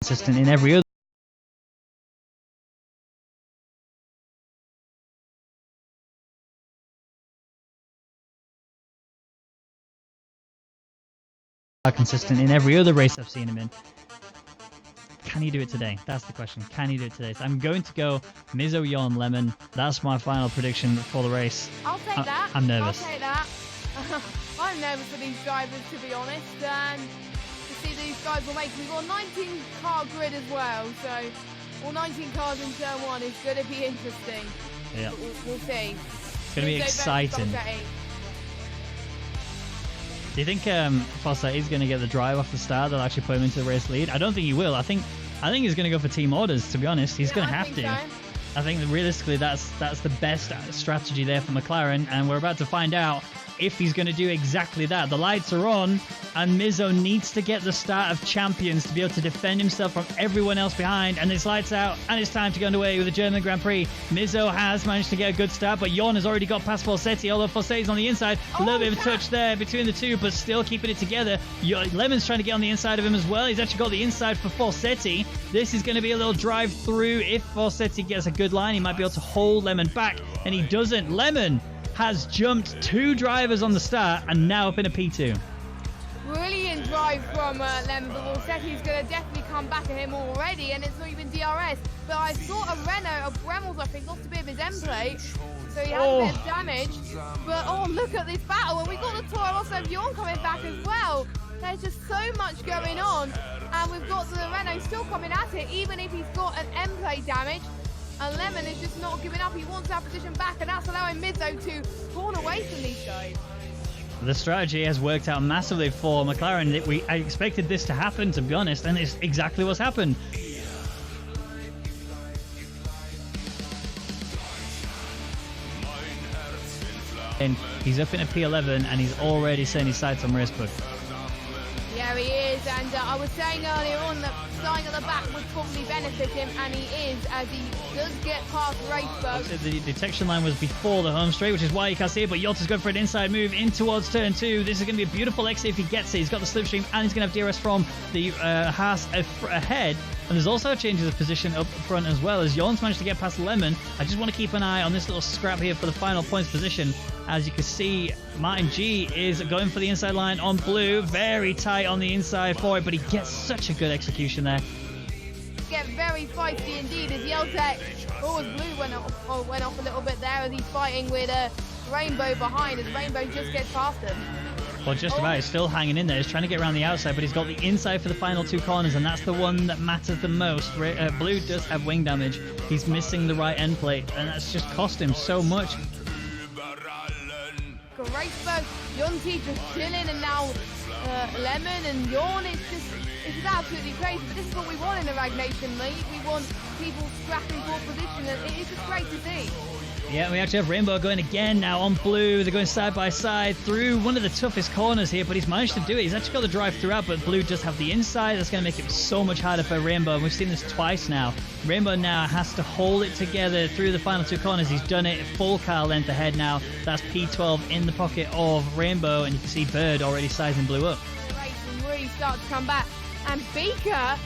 consistent in every other race I've seen him in. Can he do it today? That's the question. Can he do it today? So I'm going to go Mizzo, Yon, Lemon. That's my final prediction for the race. I'll take that. I'm nervous. I'll take that. I'm nervous for these drivers, to be honest. And to see these guys will make. We've got a 19-car grid as well, so all 19 cars in turn one is going to be interesting. Yeah. We'll see. It's going to be exciting. Do you think Fossa is going to get the drive off the start that'll actually put him into the race lead? I don't think he will. I think he's going to go for team orders, to be honest. He's going to have to. So. I think that realistically that's the best strategy there for McLaren, and we're about to find out if he's going to do exactly that. The lights are on, and Mizzo needs to get the start of champions to be able to defend himself from everyone else behind, and it's lights out, and it's time to get underway with the German Grand Prix. Mizzo has managed to get a good start, but Jon has already got past Fossetti, although Fossetti's on the inside. A little bit of a touch there between the two, but still keeping it together. Lemon's trying to get on the inside of him as well. He's actually got the inside for Fossetti. This is going to be a little drive through. If Fossetti gets a good line, he might be able to hold Lemon back, and he doesn't. Lemon has jumped 2 drivers on the start and now up in a P2. Brilliant drive from Lemon, but Fossetti's going to definitely come back at him already, and it's not even DRS. But I saw a Renault, a Bremels, I think, lost a bit of his end plate, so he has a bit of damage. But look at this battle, and we've got the Toro Rosso of Jon coming back as well. There's just so much going on, and we've got the Renault still coming at it, even if he's got an end plate damage. And Lemon is just not giving up. He wants that position back, and that's allowing Mizzo to pull away from these guys. The strategy has worked out massively for McLaren. I expected this to happen, to be honest, and it's exactly what's happened. And he's up in a P11, and he's already setting his sights on racebook. Yeah, he is, and I was saying earlier on that starting at the back would probably benefit him, and he is, as he does get past Racebook. The detection line was before the home straight, which is why you can't see it, but Yotta's going for an inside move in towards turn 2. This is going to be a beautiful exit if he gets it. He's got the slipstream, and he's going to have DRS from the Haas ahead. And there's also changes of position up front as well, as Jon's managed to get past Lemon. I just want to keep an eye on this little scrap here for the final points position. As you can see, Martin G is going for the inside line on blue. Very tight on the inside for it, but he gets such a good execution there. Get very feisty indeed as Yeltek, as blue went off a little bit there as he's fighting with Rainbow behind, as Rainbow just gets past him. Well, just about. He's still hanging in there. He's trying to get around the outside, but he's got the inside for the final 2 corners, and that's the one that matters the most. Blue does have wing damage. He's missing the right end plate, and that's just cost him so much. Racebook, Jonty just chilling, and now Lemon and Jon. It's absolutely crazy, but this is what we want in the Rwagnation League. We want people scrapping for position, and it is just great to see. Yeah, we actually have Rainbow going again now on blue. They're going side by side through one of the toughest corners here, but he's managed to do it. He's actually got the drive throughout, but blue does have the inside. That's going to make it so much harder for Rainbow. We've seen this twice now. Rainbow now has to hold it together through the final 2 corners. He's done it full car length ahead now. That's P12 in the pocket of Rainbow, and you can see Bird already sizing blue up. Racing really starts to come back, and Beaker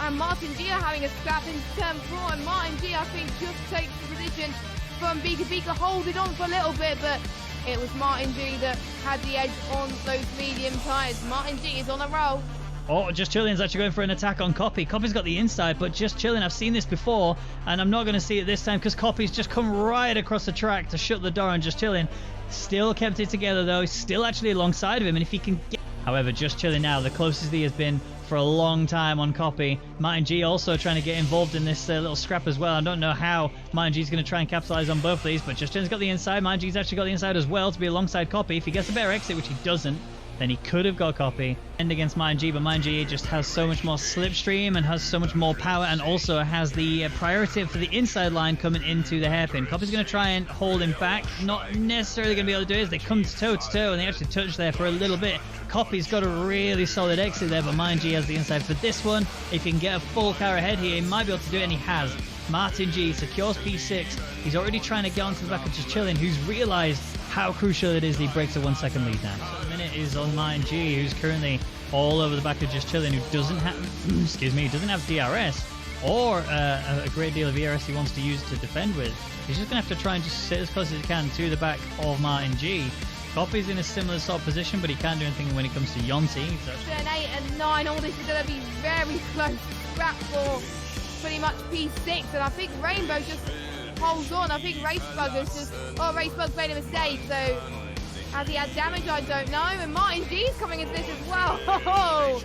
and Martin G are having a scrap in turn 4, and Martin G, I think, just takes the position from Beaker. Beaker holded on for a little bit, but it was Martin G that had the edge on those medium tyres. Martin G is on a roll. Oh, Just Chillin's actually going for an attack on Copy. Copy's got the inside, but Just Chillin, I've seen this before, and I'm not going to see it this time because Copy's just come right across the track to shut the door on Just Chillin. Still kept it together though. He's still actually alongside of him, and if he can get... However, Just Chillin now, the closest he has been for a long time on Copy. Martin G also trying to get involved in this little scrap as well. I don't know how Martin G's going to try and capitalize on both of these, but Just Chillin's got the inside. Martin G's actually got the inside as well to be alongside Copy. If he gets a better exit, which he doesn't, then he could have got Copy and against Martin G, but Martin G just has so much more slipstream and has so much more power, and also has the priority for the inside line coming into the hairpin. Copy's going to try and hold him back. Not necessarily going to be able to do it as they come toe to toe, and they actually touch there for a little bit. Copy's got a really solid exit there, but Martin G has the inside for this one. If he can get a full car ahead here, he might be able to do it, and he has. Martin G secures P6. He's already trying to get onto the back of Just Chillin', who's realized how crucial it is that he breaks a 1 second lead now. So the minute is on Martin G, who's currently all over the back of Just Chillin', who doesn't have, excuse me, doesn't have DRS or a great deal of ERS he wants to use to defend with. He's just going to have to try and just sit as close as he can to the back of Martin G. Coffee's in a similar sort of position, but he can't do anything when it comes to Yonti. So turn 8 and 9, all this is going to be very close scrap for pretty much P6, and I think Rainbow just holds on. I think Racebug is just, Racebug made a mistake, so has he had damage? I don't know. And Martin G's coming into this as well.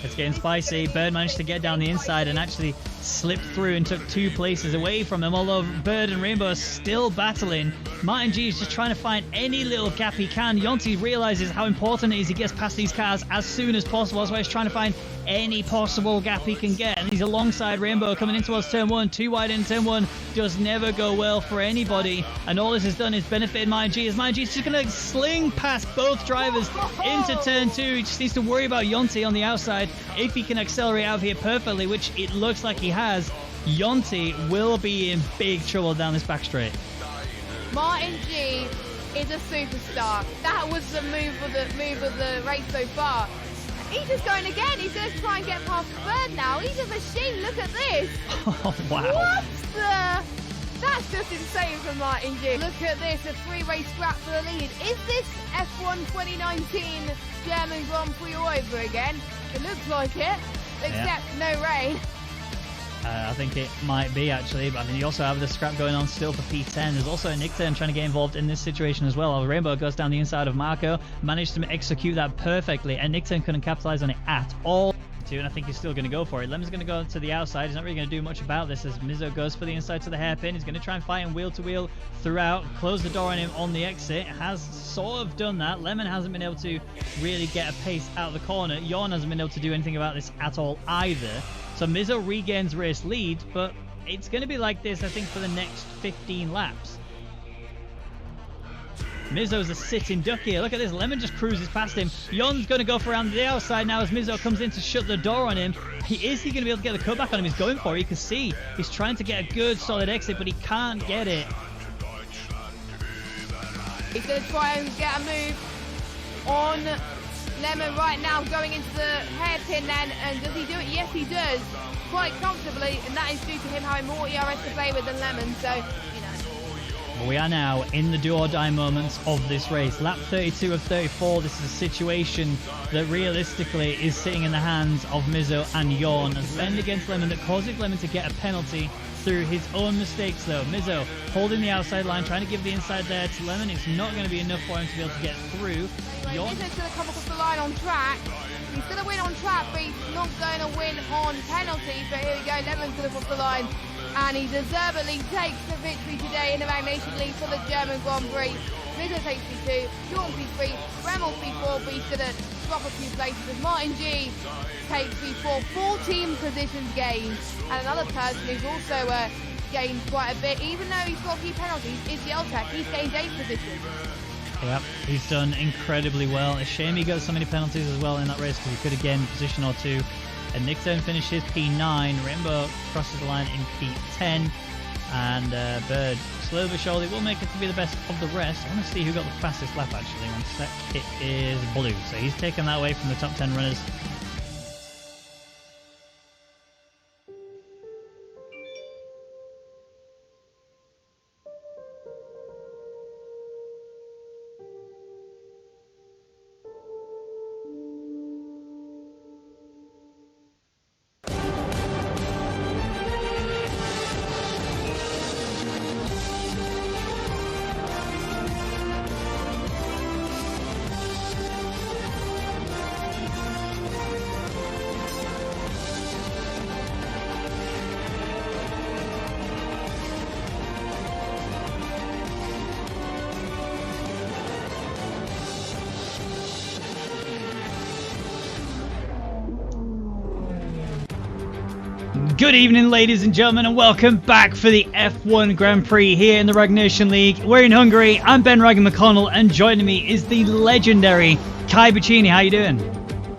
It's getting spicy. Bird managed to get down the inside and actually slipped through and took 2 places away from him, although Bird and Rainbow are still battling. Martin G is just trying to find any little gap he can. Yonti realizes how important it is he gets past these cars as soon as possible. That's why he's trying to find any possible gap he can get. And he's alongside Rainbow coming in towards turn 1. 2 wide in turn 1 does never go well for anybody. And all this has done is benefited Martin G, as Martin G is just going to sling past both drivers into turn 2. He just needs to worry about Yonti on the outside. If he can accelerate out of here perfectly, which it looks like he has, Yonti will be in big trouble down this back straight. Martin G is a superstar. That was the move of the race so far. He's just going again. He's going to try and get past Bird now. He's a machine. Look at this. Oh, wow. What the? That's just insane from Martin G. Look at this, a 3-race scrap for the lead. Is this F1 2019 German Grand Prix all over again? It looks like it, except no rain. I think it might be, actually, but I mean, you also have the scrap going on still for P10. There's also a Nickturn trying to get involved in this situation as well. Rainbow goes down the inside of Marco, managed to execute that perfectly, and Nickturn couldn't capitalize on it at all. And I think he's still going to go for it. Lemon's going to go to the outside. He's not really going to do much about this as Mizzo goes for the inside to the hairpin. He's going to try and fight him wheel to wheel throughout, close the door on him on the exit. Has sort of done that. Lemon hasn't been able to really get a pace out of the corner. Yorn hasn't been able to do anything about this at all either. So Mizzo regains race lead, but it's going to be like this, I think, for the next 15 laps. Mizzo's a sitting duck here. Look at this. Lemon just cruises past him. Yon's going to go for around the outside now as Mizzo comes in to shut the door on him. Is he going to be able to get the cutback on him? He's going for it. You can see he's trying to get a good solid exit, but he can't get it. He's going to try and get a move on Lemon right now, going into the hairpin then. And does he do it? Yes, he does. Quite comfortably. And that is due to him having more ERS to play with than Lemon. So, we are now in the do-or-die moments of this race. Lap 32 of 34, this is a situation that realistically is sitting in the hands of Mizzo and Yorn. As bend against Lemon that causes Lemon to get a penalty through his own mistakes though. Mizzo holding the outside line, trying to give the inside there to Lemon. It's not going to be enough for him to be able to get through. Yorn is going to come across the line on track. He's going to win on track, but he's not going to win on penalty. But here we go, Lemon's going to cross the line. And he deservedly takes the victory today in the Rwagnation League for the German Grand Prix. Mizzo takes P2, Yorn P3, Bremel P4, but he's going to drop a few places as Martin G takes P4. 14 positions gained. And another person who's also gained quite a bit, even though he's got a few penalties, is the L-Tech. He's gained 8 positions. Yep, he's done incredibly well. A shame he got so many penalties as well in that race because he could have gained a position or two. And Nickturn finishes P9, Rainbow crosses the line in P10, and Bird, slowly but surely, will make it to be the best of the rest. I want to see who got the fastest lap actually. One sec, it is Blue, so he's taken that away from the top 10 runners. Good evening, ladies and gentlemen, and welcome back for the F1 Grand Prix here in the Rwagnation League. We're in Hungary. I'm Ben Raggan McConnell, and joining me is the legendary Kai Bacchini. How you doing?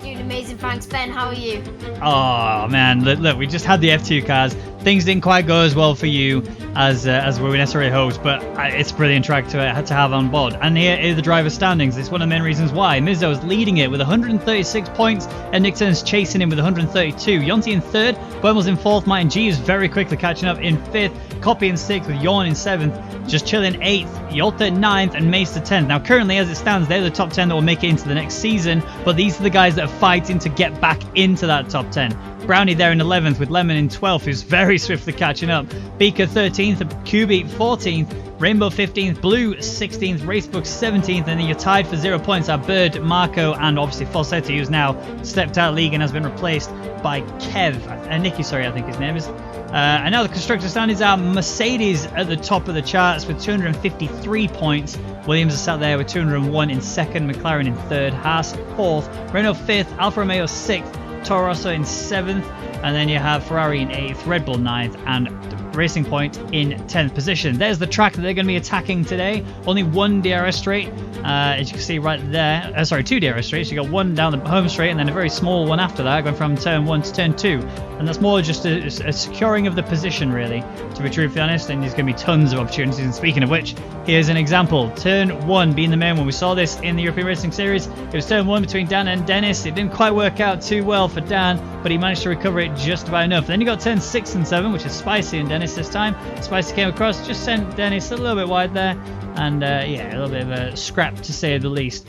Doing amazing, thanks, Ben. How are you? Oh man, look, we just had the F2 cars. things didn't quite go as well for you as we necessarily hoped, but it's a brilliant track to have on board. And here is the driver standings. It's one of the main reasons why. Mizzo is leading it with 136 points, and Nick Turn's chasing him with 132. Yonti in third, Boemel's in fourth, Martin G is very quickly catching up in fifth, Copy in sixth with Yorn in seventh, Just Chill in eighth, Yolta ninth, and Maester 10th. Now currently as it stands, they're the top 10 that will make it into the next season, but these are the guys that are fighting to get back into that top 10. Brownie there in 11th with Lemon in 12th, who's very swiftly catching up. Beaker 13th, Kubi 14th, Rainbow 15th, Blue 16th, Racebook 17th, and then you're tied for 0 points are Bird, Marco, and obviously Falsetti, who's now stepped out of league and has been replaced by Kev. Nicky, sorry, I think his name is. And now the constructor standings are Mercedes at the top of the charts with 253 points. Williams is sat there with 201 in second, McLaren in third, Haas fourth, Renault fifth, Alfa Romeo sixth, Toro Rosso in 7th, and then you have Ferrari in 8th, Red Bull 9th, and Racing Point in 10th position. There's the track that they're going to be attacking today. Only one DRS straight, as you can see right there. Sorry, two DRS straights. You got one down the home straight, and then a very small one after that, going from turn 1 to turn 2. And that's more just a securing of the position, really, to be truthfully honest. And there's going to be tons of opportunities. And speaking of which, here's an example. Turn 1 being the main one. We saw this in the European Racing Series. It was turn 1 between Dan and Dennis. It didn't quite work out too well for Dan, but he managed to recover it just about enough. Then you got turn 6 and 7, which is Spicy and Dennis this time. Spicy came across, just sent Dennis a little bit wide there, and yeah, a little bit of a scrap to say the least.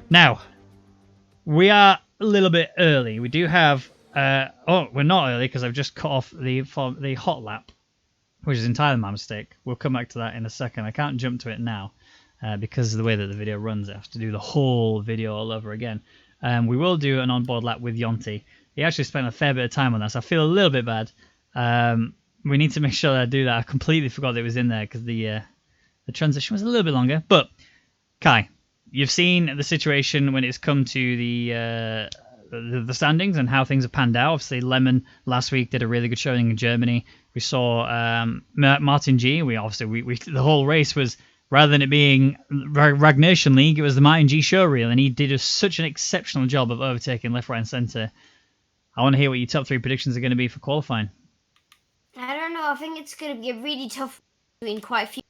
Now, we are a little bit early. We do have, oh, we're not early because I've just cut off the hot lap, which is entirely my mistake. We'll come back to that in a second. I can't jump to it now because of the way that the video runs. I have to do the whole video all over again. We will do an onboard lap with Yonti. He actually spent a fair bit of time on that, so I feel a little bit bad. We need to make sure that I do that. I completely forgot that it was in there because the transition was a little bit longer. But, Kai, you've seen the situation when it's come to the standings and how things have panned out. Obviously, Lemon last week did a really good showing in Germany. We saw Martin G. The whole race was, rather than it being Rwagnation League, it was the Martin G show reel, and he did such an exceptional job of overtaking left, right, and centre. I want to hear what your top 3 predictions are going to be for qualifying. I don't know. I think it's going to be a really tough between quite a few.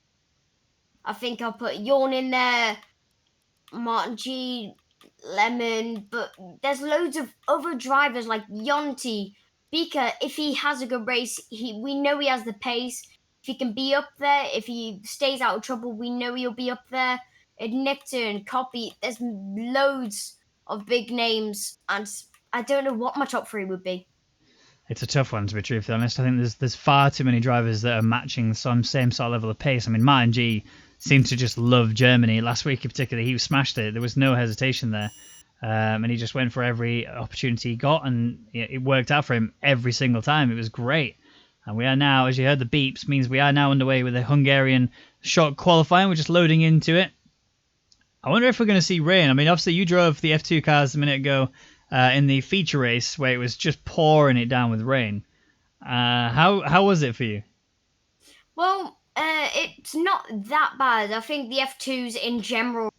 I think I'll put Yorn in there, Martin G, Lemon, but there's loads of other drivers like Yonti, Beaker. If he has a good race, we know he has the pace. If he can be up there, if he stays out of trouble, we know he'll be up there. And Nectar and Copy, there's loads of big names, and I don't know what my top 3 would be. It's a tough one, to be truthfully honest. I think there's far too many drivers that are matching some same sort of level of pace. I mean, Martin G seemed to just love Germany. Last week in particular, he smashed it. There was no hesitation there. And he just went for every opportunity he got, and it worked out for him every single time. It was great. And we are now, as you heard the beeps, means we are now underway with the Hungarian short qualifying. We're just loading into it. I wonder if we're going to see rain. I mean, obviously you drove the F2 cars a minute ago in the feature race where it was just pouring it down with rain. How was it for you? Well, it's not that bad. I think the F2s in general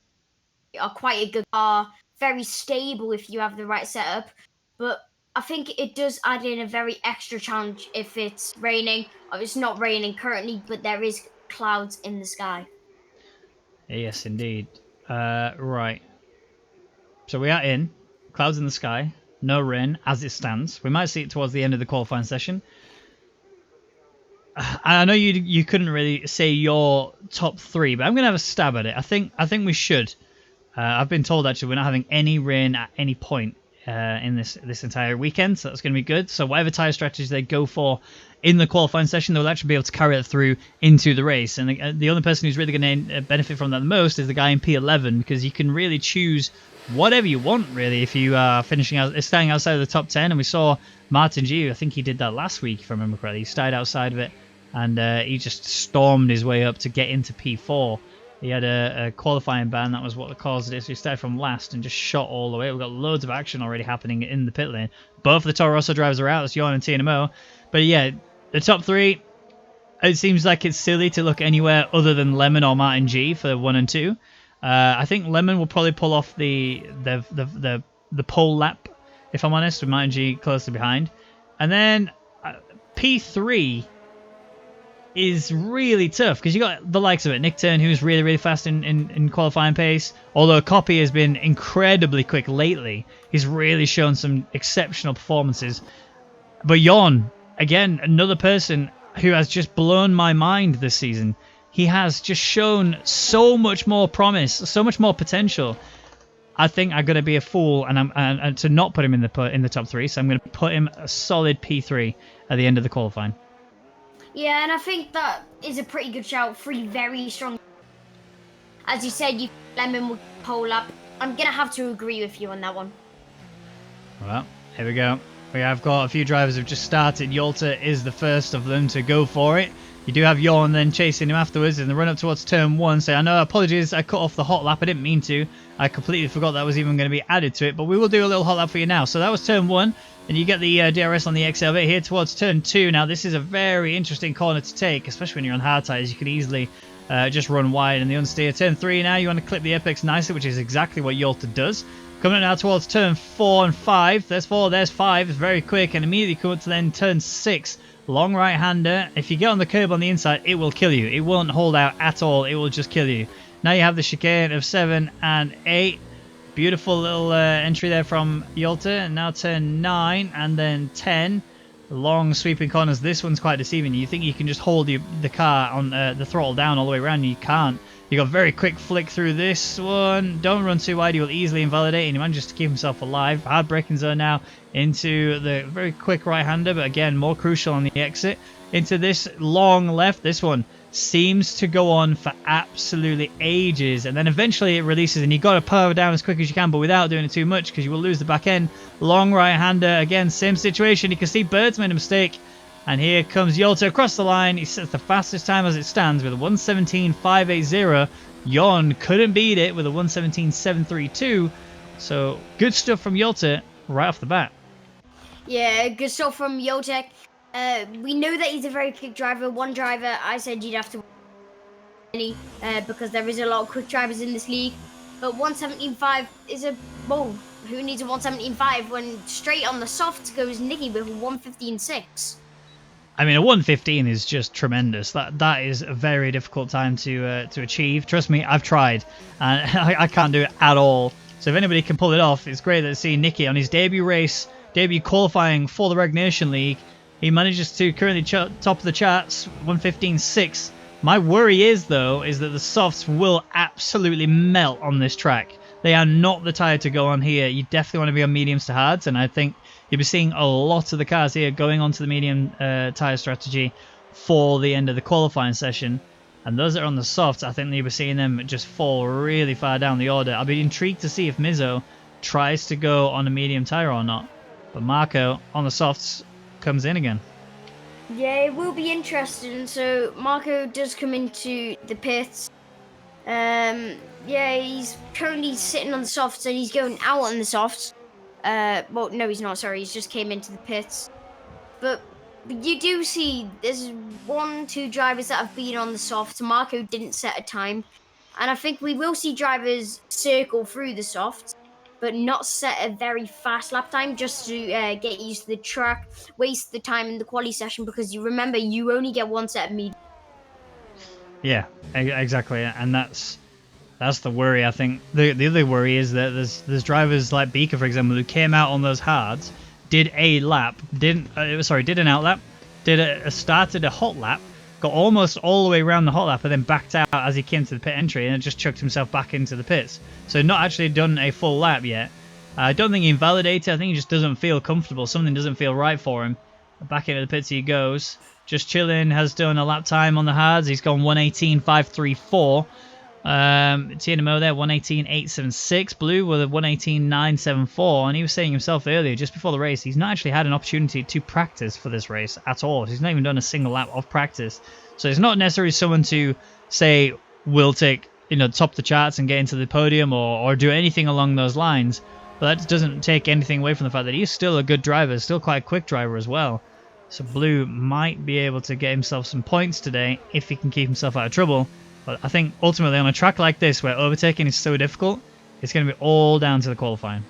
are quite a good car, very stable if you have the right setup, but I think it does add in a very extra challenge if it's raining. It's not raining currently, but there is clouds in the sky. Yes, indeed. Right. So we are in. Clouds in the sky. No rain as it stands. We might see it towards the end of the qualifying session. I know you couldn't really say your top 3, but I'm going to have a stab at it. I think we should. I've been told, actually, we're not having any rain at any point in this entire weekend, so that's going to be good. So whatever tyre strategy they go for in the qualifying session, they'll actually be able to carry it through into the race. And the only person who's really going to benefit from that the most is the guy in P11, because you can really choose whatever you want, really, if you are starting outside of the top 10. And we saw Martin G, I think he did that last week, if I remember correctly. He started outside of it, and he just stormed his way up to get into P4. He had a qualifying ban, that was what caused it. So he started from last and just shot all the way. We've got loads of action already happening in the pit lane. Both the Toro Rosso drivers are out, that's Jorn and TNMO. But yeah, the top 3, it seems like it's silly to look anywhere other than Lemon or Martin G for 1 and 2. I think Lemon will probably pull off the pole lap, if I'm honest, with Martin G closely behind. And then P3 is really tough because you got the likes of it. Nick Turn, who's really, really fast in qualifying pace. Although Copy has been incredibly quick lately. He's really shown some exceptional performances. But Jon, again, another person who has just blown my mind this season. He has just shown so much more promise, so much more potential. I think I'm going to be a fool and to not put him in the top 3. So I'm going to put him a solid P3 at the end of the qualifying. Yeah, and I think that is a pretty good shout. 3 very strong. As you said, you Lemon will pole up. I'm going to have to agree with you on that one. Well, here we go. We have got a few drivers who've just started. Yolta is the first of them to go for it. You do have Jon then chasing him afterwards in the run up towards turn 1. So I know, apologies, I cut off the hot lap. I didn't mean to. I completely forgot that was even going to be added to it. But we will do a little hot lap for you now. So that was turn 1. And you get the DRS on the XL bit here towards turn 2. Now this is a very interesting corner to take, especially when you're on hard tyres. You can easily just run wide in the unsteer. Turn 3 now, you want to clip the apex nicely, which is exactly what Yolta does. Coming up now towards turn 4 and 5. There's 4, there's 5. It's very quick. And immediately come up to then turn 6. Long right-hander. If you get on the curb on the inside, it will kill you. It won't hold out at all. It will just kill you. Now you have the chicane of 7 and 8. Beautiful little entry there from Yolta. And now turn 9 and then 10. Long sweeping corners. This one's quite deceiving. You think you can just hold the car on the throttle down all the way around. You can't. You got a very quick flick through this one. Don't run too wide. You will easily invalidate. And he manages to keep himself alive. Hard braking zone now into the very quick right-hander. But again, more crucial on the exit. Into this long left. This one seems to go on for absolutely ages. And then eventually it releases. And you got to power down as quick as you can. But without doing it too much. Because you will lose the back end. Long right-hander. Again, same situation. You can see Bird's made a mistake. And here comes Yolta across the line. He sets the fastest time as it stands with a 1:17.580. Jon couldn't beat it with a 1:17.732. So good stuff from Yolta right off the bat. Yeah, good stuff from Yolta. We know that he's a very quick driver. One driver, I said you'd have to because there is a lot of quick drivers in this league. But 1:17.5 is a... Well, who needs a 1:17.5 when straight on the softs goes Nicky with a 1:15.6? I mean, a 1:15 is just tremendous. That is a very difficult time to achieve. Trust me, I've tried, and I can't do it at all. So if anybody can pull it off, it's great to see Nicky on his debut qualifying for the Rwagnation League. He manages to currently top of the charts, 1:15.6. My worry is, though, is that the softs will absolutely melt on this track. They are not the tyre to go on here. You definitely want to be on mediums to hards, and I think you'll be seeing a lot of the cars here going onto the medium tyre strategy for the end of the qualifying session. And those that are on the softs, I think you'll be seeing them just fall really far down the order. I'll be intrigued to see if Mizzo tries to go on a medium tyre or not. But Marco on the softs comes in again. Yeah, it will be interesting. So Marco does come into the pits. Yeah, he's currently sitting on the softs and he's going out on the softs. Well, no, he's not. Sorry, he's just came into the pits. But you do see there's 1-2 drivers that have been on the softs. Marco didn't set a time. And I think we will see drivers circle through the softs, but not set a very fast lap time just to get used to the track, waste the time in the quali session, because you remember you only get one set of medium. Yeah, exactly. And that's the worry. I think the other worry is that there's drivers like Beaker, for example, who came out on those hards, did a lap, did an out lap, started a hot lap, got almost all the way around the hot lap, and then backed out as he came to the pit entry and just chucked himself back into the pits. So not actually done a full lap yet. I don't think he invalidated. I think he just doesn't feel comfortable. Something doesn't feel right for him. Back into the pits he goes. Just chilling, has done a lap time on the hards. He's gone 1:18.534. TNMO there, 1:18.876. Blue with a 1:18.974. And he was saying himself earlier, just before the race, he's not actually had an opportunity to practice for this race at all. He's not even done a single lap of practice. So it's not necessarily someone to say, will take, top the charts and get into the podium or do anything along those lines. But that doesn't take anything away from the fact that he's still a good driver, still quite a quick driver as well. So Blue might be able to get himself some points today if he can keep himself out of trouble. But I think ultimately on a track like this where overtaking is so difficult, it's going to be all down to the qualifying.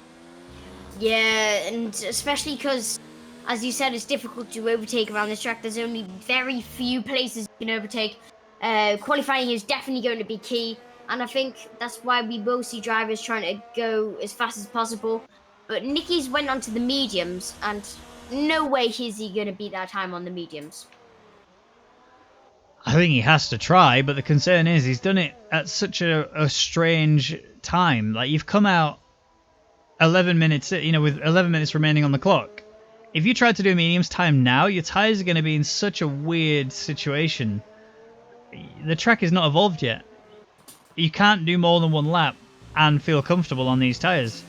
Yeah, and especially because As you said, it's difficult to overtake around this track. There's only very few places you can overtake. Qualifying is definitely going to be key. And I think that's why we will see drivers trying to go as fast as possible. But Nicky's went onto the mediums, and no way is he going to beat that time on the mediums. I think he has to try, but the concern is he's done it at such a strange time. Like, you've come out 11 minutes, with 11 minutes remaining on the clock. If you tried to do a mediums time now, your tyres are going to be in such a weird situation. The track is not evolved yet. You can't do more than one lap and feel comfortable on these tyres.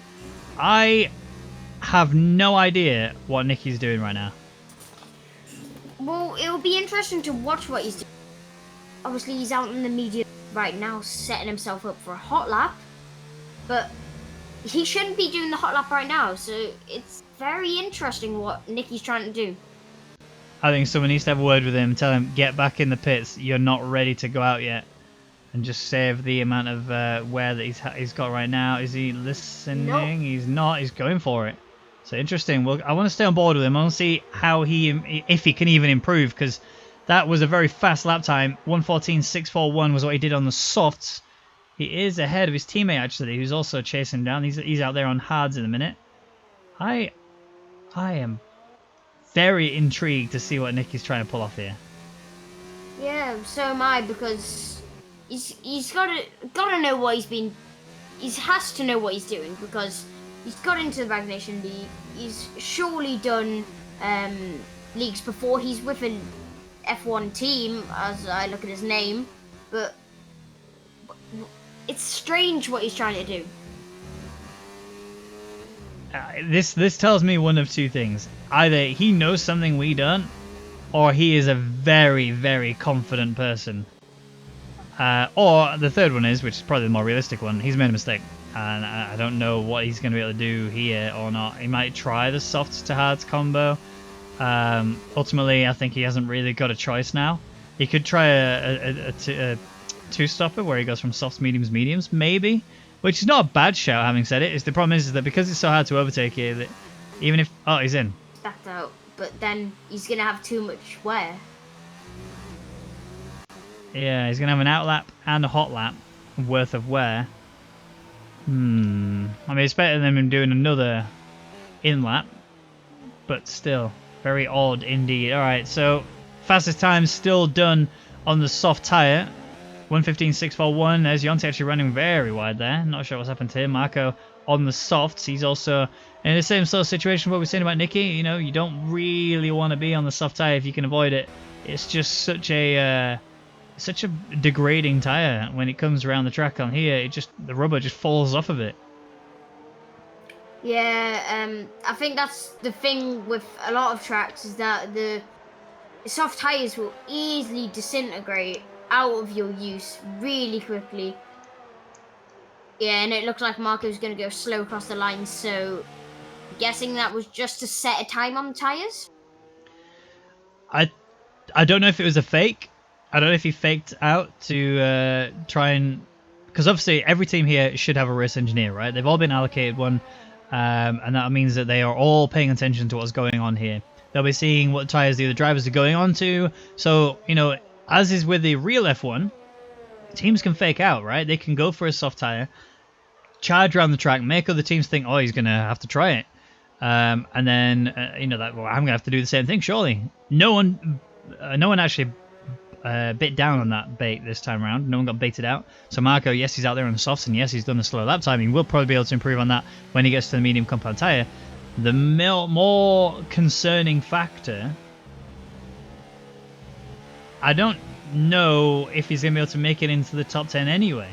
I have no idea what Nicky's doing right now. Well, it will be interesting to watch what he's doing. Obviously, he's out in the media right now, setting himself up for a hot lap. But he shouldn't be doing the hot lap right now, so it's very interesting what Nicky's trying to do. I think someone needs to have a word with him, tell him, get back in the pits, you're not ready to go out yet. And just save the amount of wear that he's got right now. Is he listening? Nope. He's not, he's going for it. So interesting. Well, I want to stay on board with him. I want to see how if he can even improve, because that was a very fast lap time. 1:14.641 was what he did on the softs. He is ahead of his teammate, actually, who's also chasing him down. He's out there on hards in a minute. I am very intrigued to see what Nicky's trying to pull off here. Yeah, so am I, because he's gotta know what he has to know what he's doing, because he's got into the Rwagnation League. He's surely done leagues before. He's with an F1 team, as I look at his name, but it's strange what he's trying to do. This tells me one of two things. Either he knows something we don't, or he is a very, very confident person. Or the third one is, which is probably the more realistic one, he's made a mistake. And I don't know what he's going to be able to do here or not. He might try the softs to hards combo. Ultimately, I think he hasn't really got a choice now. He could try a two-stopper where he goes from softs, mediums, maybe. Which is not a bad shout, having said it. The problem is that because it's so hard to overtake here, that even if... Oh, he's in. Backed out, but then he's going to have too much wear. Yeah, he's going to have an out lap and a hot lap worth of wear. I mean, it's better than him doing another in lap, but still, very odd indeed. Alright, so fastest time still done on the soft tyre. 1:15.641. There's Yonte actually running very wide there. Not sure what's happened to him. Marco on the softs. He's also in the same sort of situation what we're saying about Nicky. You know, you don't really want to be on the soft tyre if you can avoid it. It's just such a degrading tyre when it comes around the track on here. The rubber just falls off of it. Yeah, I think that's the thing with a lot of tracks, is that the soft tyres will easily disintegrate out of your use really quickly. Yeah, and it looks like Marco's going to go slow across the line, so I'm guessing that was just to set a time on the tyres? I don't know if it was a fake. I don't know if he faked out to try and... Because obviously every team here should have a race engineer, right? They've all been allocated one, and that means that they are all paying attention to what's going on here. They'll be seeing what tyres the other drivers are going on to. So, you know, as is with the real F1, teams can fake out, right? They can go for a soft tyre, charge around the track, make other teams think, oh, he's going to have to try it. And then, I'm going to have to do the same thing, surely. No one actually bit down on that bait this time around. No one got baited out. So Marco, yes, he's out there on the softs, and yes, he's done a slow lap time. He will probably be able to improve on that when he gets to the medium compound tyre. The more concerning factor... I don't know if he's going to be able to make it into the top 10 anyway.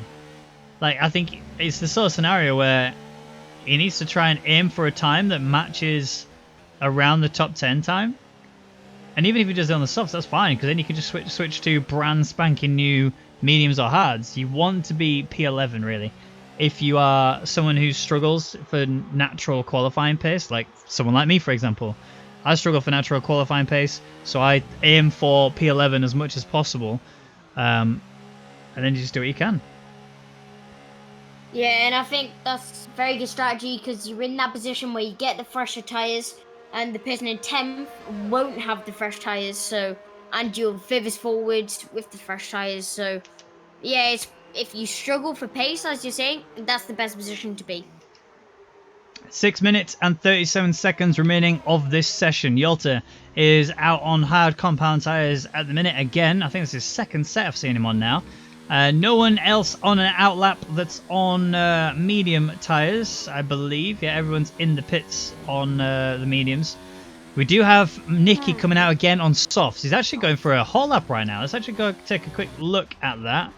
Like, I think it's the sort of scenario where he needs to try and aim for a time that matches around the top 10 time. And even if he does it on the softs, that's fine, because then you can just switch to brand spanking new mediums or hards. You want to be P11, really. If you are someone who struggles for natural qualifying pace, like someone like me, for example. I struggle for natural qualifying pace, so I aim for P11 as much as possible, and then you just do what you can. Yeah, and I think that's a very good strategy, because you're in that position where you get the fresher tyres, and the person in 10th won't have the fresh tyres, so, and you're furthest forward with the fresh tyres, so yeah, if you struggle for pace, as you're saying, that's the best position to be. 6 minutes and 37 seconds remaining of this session. Yolta is out on hard compound tyres at the minute again. I think this is his second set I've seen him on now. No one else on an outlap that's on medium tyres, I believe. Yeah, everyone's in the pits on the mediums. We do have Nicky coming out again on softs. He's actually going for a hot lap right now. Let's actually go take a quick look at that.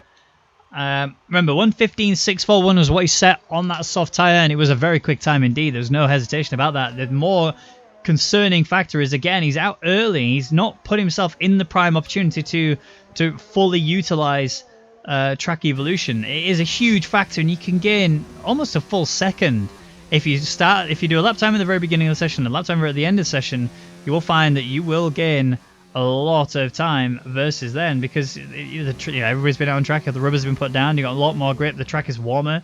Remember, 1:15.641 was what he set on that soft tyre, and it was a very quick time indeed. There's no hesitation about that. The more concerning factor is, again, he's out early. He's not put himself in the prime opportunity to fully utilise track evolution. It is a huge factor, and you can gain almost a full second if you do a lap time at the very beginning of the session, a lap time at the end of the session. You will find that you will gain a lot of time versus then, because everybody's been out on track, the rubber's been put down, you got a lot more grip, the track is warmer,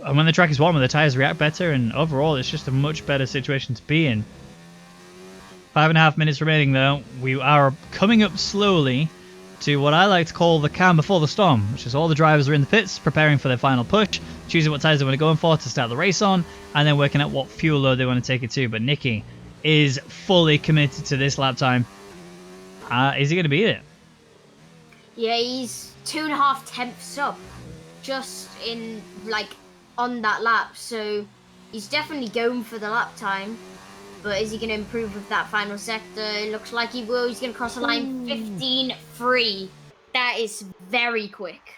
and when the track is warmer the tyres react better, and overall it's just a much better situation to be in. 5.5 minutes remaining though. We are coming up slowly to what I like to call the calm before the storm, which is all the drivers are in the pits preparing for their final push, choosing what tyres they want to go in for to start the race on, and then working out what fuel load they want to take it to. But Nicky is fully committed to this lap time. Is he going to beat it? Yeah, he's 2.5 tenths up just in, on that lap. So he's definitely going for the lap time. But is he going to improve with that final sector? It looks like he will. He's going to cross the line 15.3. That is very quick.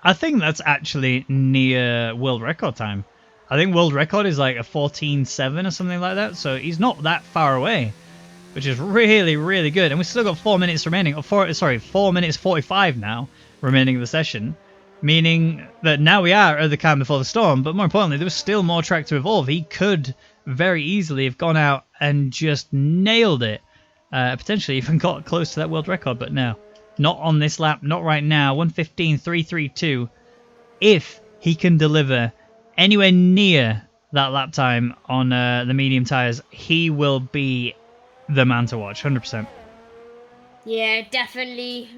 I think that's actually near world record time. I think world record is like a 14.7 or something like that. So he's not that far away, which is really, really good. And we've still got 4 minutes remaining. 4 minutes 45 now remaining of the session. Meaning that now we are at the calm before the storm. But more importantly, there was still more track to evolve. He could very easily have gone out and just nailed it. Potentially even got close to that world record. But no, not on this lap. Not right now. 1:15.332. If he can deliver anywhere near that lap time on the medium tyres, he will be the man to watch, 100%. Yeah, definitely.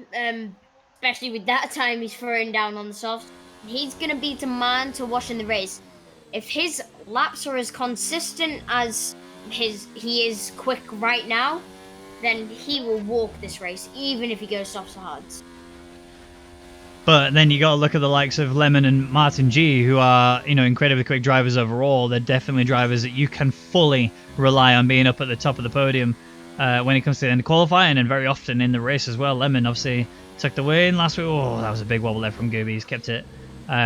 Especially with that time he's throwing down on the softs. He's going to be the man to watch in the race. If his laps are as consistent as he is quick right now, then he will walk this race, even if he goes softs to hards. But then you got to look at the likes of Lemon and Martin G, who are, incredibly quick drivers overall. They're definitely drivers that you can fully rely on being up at the top of the podium when it comes to the end of qualifying, and very often in the race as well. Lemon obviously took the win last week. Oh, that was a big wobble there from Gooby. He's kept it.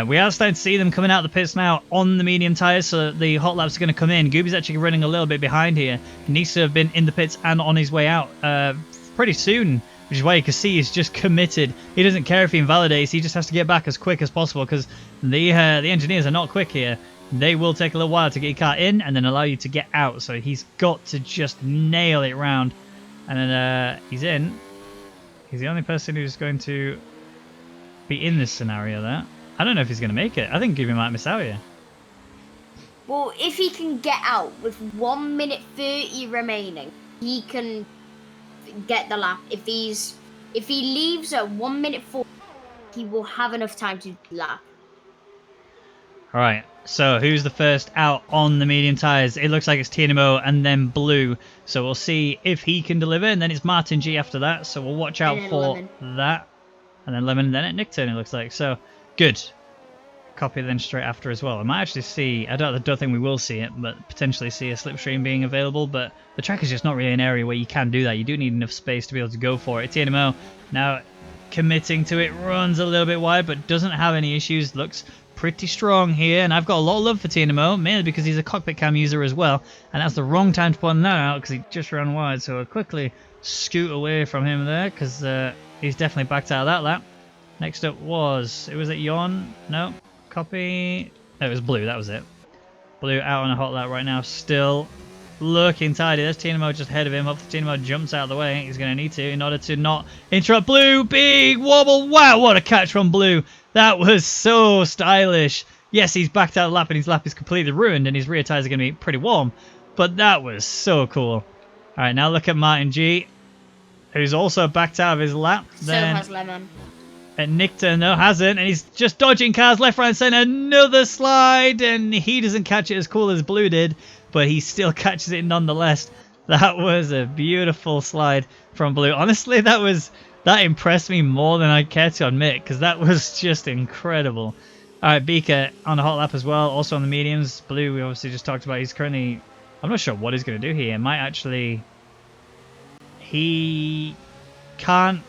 We are starting to see them coming out of the pits now on the medium tyres, so the hot laps are going to come in. Gooby's actually running a little bit behind here. He needs to have been in the pits and on his way out pretty soon, which is why you can see he's just committed. He doesn't care if he invalidates. He just has to get back as quick as possible, because the engineers are not quick here. They will take a little while to get your car in and then allow you to get out. So he's got to just nail it round. And then he's in. He's the only person who's going to be in this scenario there. I don't know if he's going to make it. I think Gooby might miss out here. Well, if he can get out with 1:30 remaining, he can get the lap. If he leaves at 1:04, he will have enough time to lap. All right. So who's the first out on the medium tyres? It looks like it's TNMO and then Blue. So we'll see if he can deliver, and then it's Martin G after that. So we'll watch out for that. And then Lemon, and then at Nick turn, it looks like. So good. Copy then straight after as well. I might actually see, I don't think we will see it, but potentially see a slipstream being available. But the track is just not really an area where you can do that. You do need enough space to be able to go for it. TNMO now committing to it, runs a little bit wide, but doesn't have any issues. Looks pretty strong here, and I've got a lot of love for TNMO, mainly because he's a cockpit cam user as well, and that's the wrong time to point that out because he just ran wide. So I'll quickly scoot away from him there, because he's definitely backed out of that lap. Next up was it Yon? No, copy. No, it was Blue. That was it. Blue out on a hot lap right now, still looking tidy. There's TNMO just ahead of him. Hopefully TNMO jumps out of the way. He's going to need to in order to not interrupt Blue. Big wobble. Wow, what a catch from Blue. That was so stylish. Yes, he's backed out of the lap, and his lap is completely ruined, and his rear tyres are going to be pretty warm. But that was so cool. All right, now look at Martin G, who's also backed out of his lap. So has Lemon. And Nickton, no, hasn't, and he's just dodging cars left, right, and centre. Another slide, and he doesn't catch it as cool as Blue did, but he still catches it nonetheless. That was a beautiful slide from Blue. Honestly, that impressed me more than I care to admit, because that was just incredible. All right, Beaker on the hot lap as well, also on the mediums. Blue, we obviously just talked about. He's currently, I'm not sure what he's going to do here. Might actually, he can't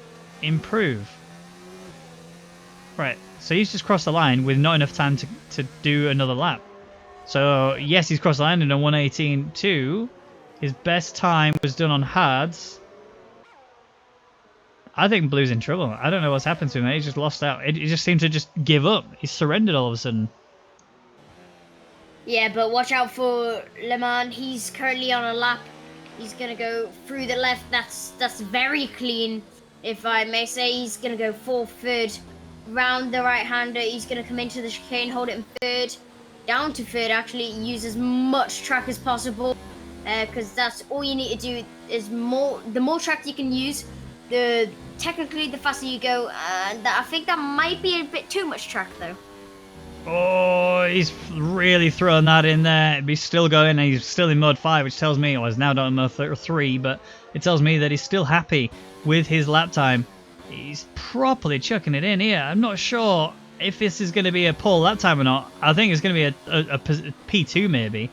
improve. Right, so he's just crossed the line with not enough time to do another lap. So, yes, he's crossed the line in a 1:18.2. His best time was done on hards. I think Blue's in trouble. I don't know what's happened to him. He just lost out. He just seemed to just give up. He surrendered all of a sudden. Yeah, but watch out for Le Mans. He's currently on a lap. He's going to go through the left. That's very clean, if I may say. He's going to go full third. Round the right-hander, he's going to come into the chicane, hold it in third, down to third actually, use as much track as possible, because that's all you need to do. Is the more track you can use, technically the faster you go, and I think that might be a bit too much track though. Oh, he's really throwing that in there. He's still going, and he's still in mode 5, which tells me, or he's now down in mode 3, but it tells me that he's still happy with his lap time. He's properly chucking it in here. I'm not sure if this is going to be a pole lap time or not. I think it's going to be a P2 maybe.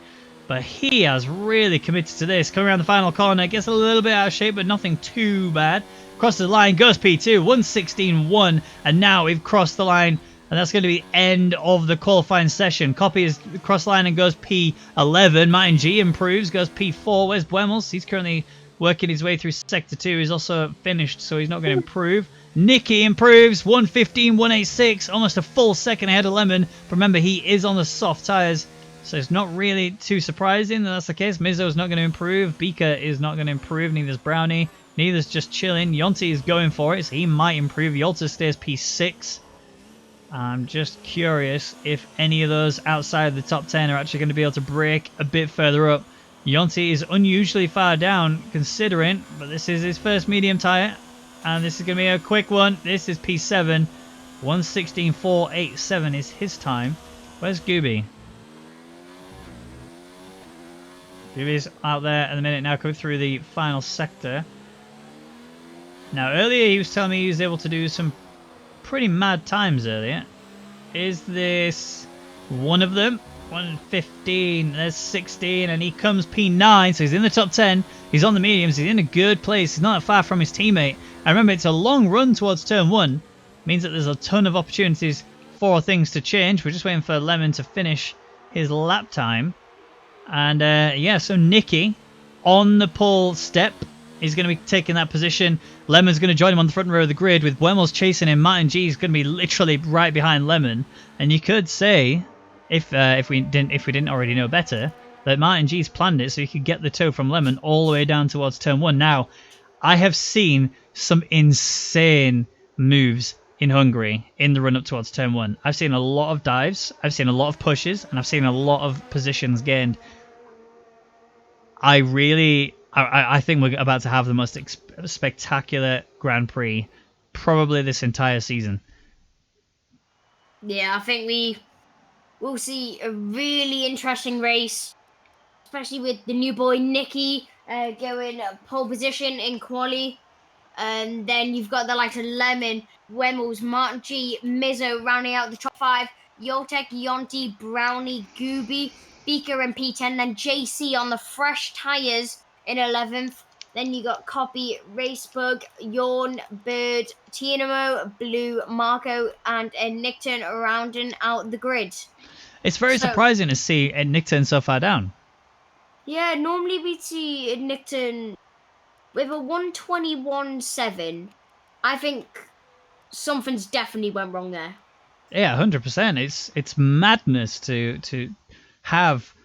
But he has really committed to this. Coming around the final corner, gets a little bit out of shape, but nothing too bad. Crosses the line, goes P2, 1:16.1, and now we've crossed the line, and that's going to be the end of the qualifying session. Copy is cross line and goes P11. Martin G improves, goes P4. Where's Buemos? He's currently working his way through Sector 2. He's also finished, so he's not going to improve. Nicky improves, 1:15.186, almost a full second ahead of Lemon. Remember, he is on the soft tyres, so it's not really too surprising that that's the case. Mizzo's not going to improve. Beaker is not going to improve. Neither's Brownie. Neither's just chilling. Yonti is going for it, so he might improve. Yolta stays P6. I'm just curious if any of those outside the top 10 are actually going to be able to break a bit further up. Yonti is unusually far down considering, but this is his first medium tyre, and this is going to be a quick one. This is P7. 1:16.487 is his time. Where's Gooby? Gooby's out there at the minute now, coming through the final sector. Now, earlier he was telling me he was able to do some pretty mad times earlier. Is this one of them? 1:15, there's 16, and he comes P9, so he's in the top 10. He's on the mediums, he's in a good place. He's not that far from his teammate. And remember, it's a long run towards turn 1. Means that there's a ton of opportunities for things to change. We're just waiting for Lemon to finish his lap time. And yeah, so Nicky on the pole step is going to be taking that position. Lemon's going to join him on the front row of the grid with Buemos chasing him. Martin G is going to be literally right behind Lemon. And you could say, if we didn't already know better, that Martin G's planned it so he could get the tow from Lemon all the way down towards turn 1. Now, I have seen some insane moves in Hungary in the run up towards turn 1. I've seen a lot of dives, I've seen a lot of pushes, and I've seen a lot of positions gained. I think we're about to have the most spectacular Grand Prix probably this entire season. Yeah, I think we'll see a really interesting race, especially with the new boy Nicky going pole position in quali. And then you've got the likes of Lemon, Wemmels, Martin G, Mizzo rounding out the top 5, Yotek, Yonti, Brownie, Gooby, Beaker and P10, then JC on the fresh tyres in 11th. Then you got Copy, Racebug, Yawn, Bird, Tianamo, Blue, Marco, and Nickton rounding out the grid. It's very surprising to see Nickton so far down. Yeah, normally we'd see Nickton with a 1:21.7. I think something's definitely went wrong there. Yeah, 100%. It's madness to have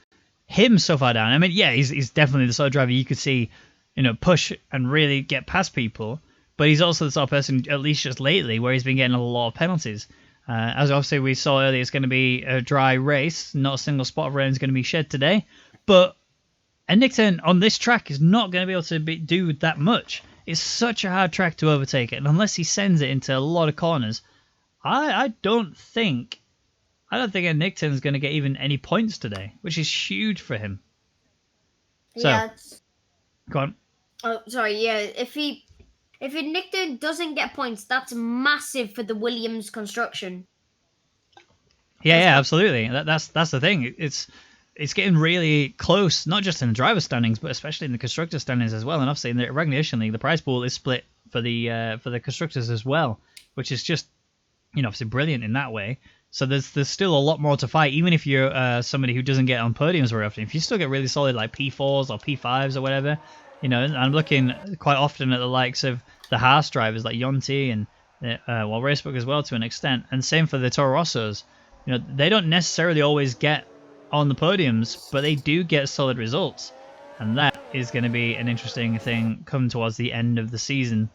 him so far down. I mean, yeah, he's definitely the sort of driver you could see, push and really get past people. But he's also the sort of person, at least just lately, where he's been getting a lot of penalties. As obviously we saw earlier, it's going to be a dry race. Not a single spot of rain is going to be shed today. But And Nickton on this track is not going to be able to do that much. It's such a hard track to overtake it, and unless he sends it into a lot of corners, I don't think Nickton's going to get even any points today, which is huge for him. So, yeah. go on. Oh, sorry. Yeah, if Nickton doesn't get points, that's massive for the Williams construction. Yeah, absolutely. That's the thing. It's getting really close, not just in the driver standings, but especially in the constructor standings as well. And obviously in the Rwagnation League, the prize pool is split for the constructors as well, which is just, obviously brilliant in that way. So there's still a lot more to fight, even if you're somebody who doesn't get on podiums very often. If you still get really solid like P4s or P5s or whatever, I'm looking quite often at the likes of the Haas drivers like Yonti and Racebook as well to an extent, and same for the Toro Rossos. They don't necessarily always get on the podiums, but they do get solid results, and that is going to be an interesting thing coming towards the end of the season.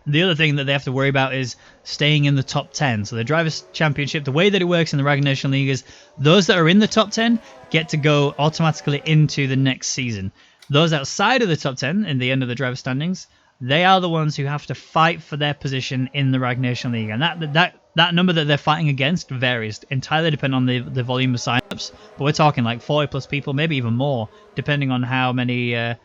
The other thing that they have to worry about is staying in the top 10. So the Drivers' Championship, the way that it works in the Rwagnation League is those that are in the top 10 get to go automatically into the next season. Those outside of the top 10 in the end of the driver standings, they are the ones who have to fight for their position in the Rwagnation League. And that number that they're fighting against varies entirely depending on the volume of signups. But we're talking like 40 plus people, maybe even more, depending on how many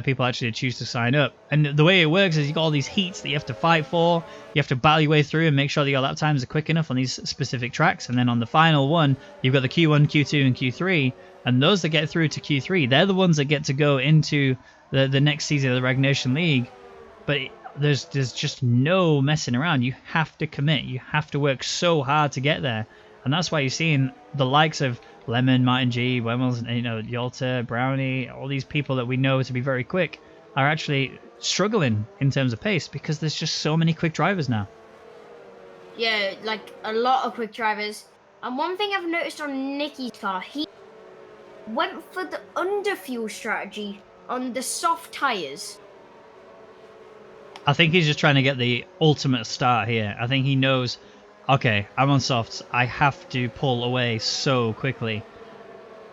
people actually choose to sign up. And the way it works is you've got all these heats that you have to fight for. You have to battle your way through and make sure that your lap times are quick enough on these specific tracks. And then on the final one, you've got the Q1, Q2, and Q3. And those that get through to Q3, they're the ones that get to go into the next season of the Rwagnation League. But there's just no messing around. You have to commit. You have to work so hard to get there. And that's why you're seeing the likes of Lemon, Martin G, Wemmels, Yalta, Brownie, all these people that we know to be very quick are actually struggling in terms of pace because there's just so many quick drivers now. Yeah, like a lot of quick drivers. And one thing I've noticed on Nicky's car, he went for the underfuel strategy on the soft tyres. I think he's just trying to get the ultimate start here. I think he knows, okay, I'm on softs. I have to pull away so quickly.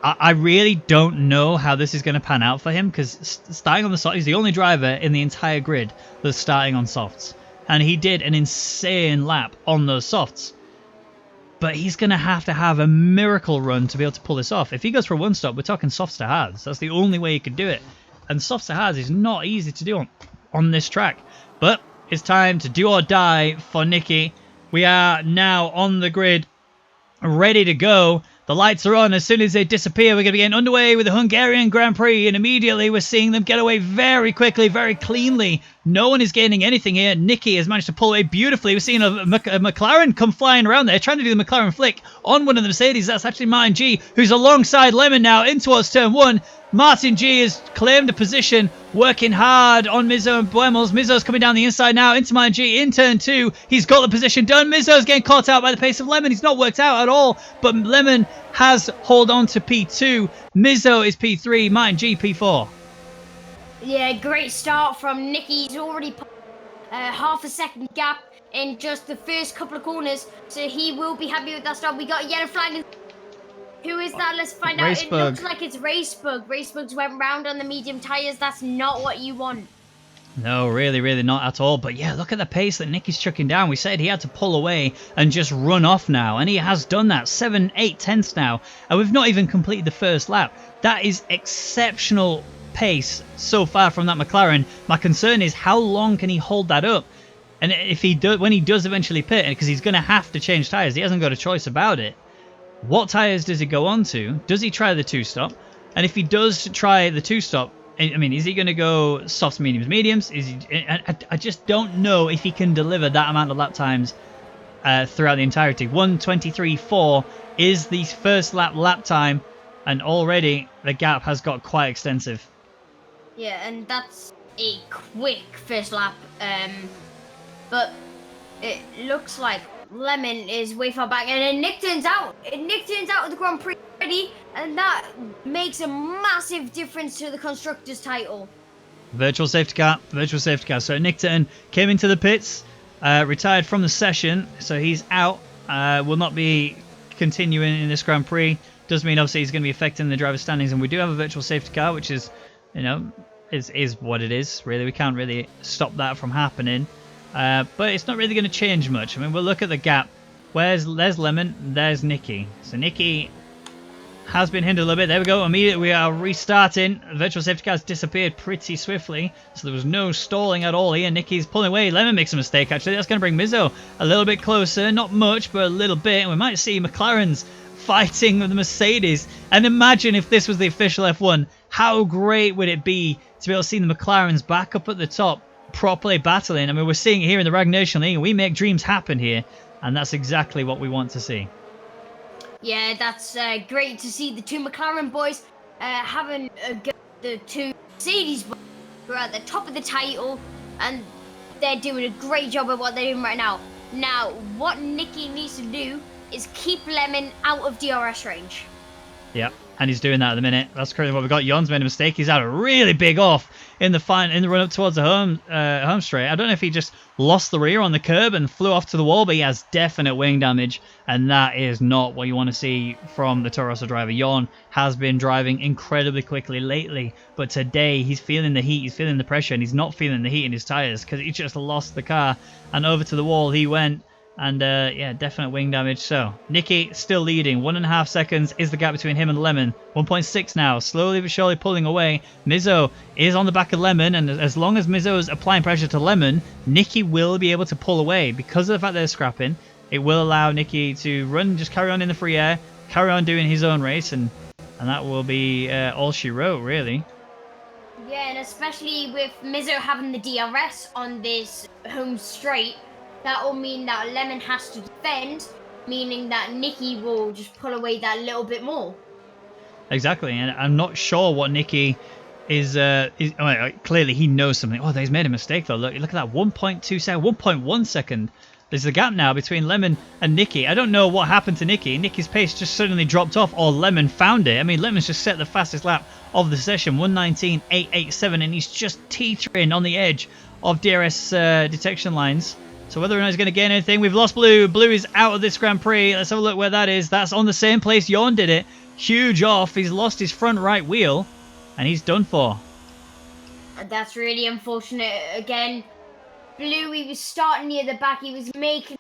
I really don't know how this is going to pan out for him because starting on the softs, he's the only driver in the entire grid that's starting on softs. And he did an insane lap on those softs. But he's going to have a miracle run to be able to pull this off. If he goes for one stop, we're talking softs to hards. That's the only way he could do it. And softs to hards is not easy to do on this track. But it's time to do or die for Nicky. We are now on the grid, ready to go. The lights are on. As soon as they disappear, we're going to be getting underway with the Hungarian Grand Prix. And immediately we're seeing them get away very quickly, very cleanly. No one is gaining anything here. Nicky has managed to pull away beautifully. We're seeing a McLaren come flying around there, trying to do the McLaren flick on one of the Mercedes. That's actually Martin G, who's alongside Lemon now in towards turn one. Martin G has claimed a position, working hard on Mizzo and Buemmels. Mizzo's coming down the inside now into Martin G in turn two. He's got the position done. Mizzo's getting caught out by the pace of Lemon. He's not worked out at all, but Lemon has hold on to P2. Mizzo is P3, Martin G P4. Yeah, great start from Nicky. He's already put half a second gap in just the first couple of corners, so he will be happy with that start. We got a yellow flag. Who is that? Let's find out. It looks like it's Racebug. Racebug's went round on the medium tyres. That's not what you want. No, really, really not at all. But yeah, look at the pace that Nicky's chucking down. We said he had to pull away and just run off now. And he has done that. 7, 8 tenths now. And we've not even completed the first lap. That is exceptional pace so far from that McLaren. My concern is how long can he hold that up? And if he when he does eventually pit, because he's going to have to change tyres. He hasn't got a choice about it. What tyres does he go on to? Does he try the two-stop? And if he does try the two-stop, I mean, is he going to go softs, mediums, mediums? Is he? I just don't know if he can deliver that amount of lap times throughout the entirety. 1:23.4 is the first lap time, and already the gap has got quite extensive. Yeah, and that's a quick first lap. But it looks like Lemon is way far back, and then Nickton's out. Nickton's out of the Grand Prix already, and that makes a massive difference to the Constructors' title. Virtual safety car. So Nickton came into the pits, retired from the session, so he's out. Will not be continuing in this Grand Prix. does mean obviously he's going to be affecting the driver's standings, and we do have a virtual safety car, which is, you know, is what it is. Really, we can't really stop that from happening. But it's not really going to change much. I mean, we'll look at the gap. There's Lemon, there's Nicky. So Nicky has been hindered a little bit. There we go. Immediately we are restarting. The virtual safety car has disappeared pretty swiftly, so there was no stalling at all here. Nicky's pulling away. Lemon makes a mistake, actually. That's going to bring Mizzo a little bit closer. Not much, but a little bit. And we might see McLaren's fighting with the Mercedes. And imagine if this was the official F1. How great would it be to be able to see the McLarens back up at the top, properly battling? I mean, we're seeing it here in the Rwagnation League, and we make dreams happen here. And that's exactly what we want to see. Yeah, that's great to see the two McLaren boys having a go at the two Mercedes boys who are at the top of the title, and they're doing a great job of what they're doing right now. Now, what Nicky needs to do is keep Lemon out of DRS range. Yep, and he's doing that at the minute. That's currently what we've got. Jon's made a mistake. He's had a really big off in the run up towards the home straight. I don't know if he just lost the rear on the curb and flew off to the wall, but he has definite wing damage, and that is not what you want to see from the Toro Rosso driver. Jon has been driving incredibly quickly lately, but today he's feeling the heat, he's feeling the pressure, and he's not feeling the heat in his tyres because he just lost the car, and over to the wall he went. And yeah, definite wing damage. So Nicky still leading. 1.5 seconds is the gap between him and Lemon. 1.6 now. Slowly but surely pulling away. Mizzo is on the back of Lemon, and as long as Mizzo is applying pressure to Lemon, Nicky will be able to pull away. Because of the fact they're scrapping, it will allow Nicky to run, just carry on in the free air, carry on doing his own race, and that will be all she wrote, really. Yeah, and especially with Mizzo having the DRS on this home straight, that will mean that Lemon has to defend, meaning that Nicky will just pull away that little bit more. Exactly, and I'm not sure what Nicky is clearly he knows something. Oh, he's made a mistake though. Look at that, 1.2 second, 1.1 second. There's a gap now between Lemon and Nicky. I don't know what happened to Nicky. Nicky's pace just suddenly dropped off, or Lemon found it. I mean, Lemon's just set the fastest lap of the session, 1:19.887, and he's just teetering on the edge of DRS detection lines. So whether or not he's going to gain anything, we've lost Blue. Blue is out of this Grand Prix. Let's have a look where that is. That's on the same place Jon did it. Huge off. He's lost his front right wheel, and he's done for. That's really unfortunate. Again, Blue, he was starting near the back. He was making...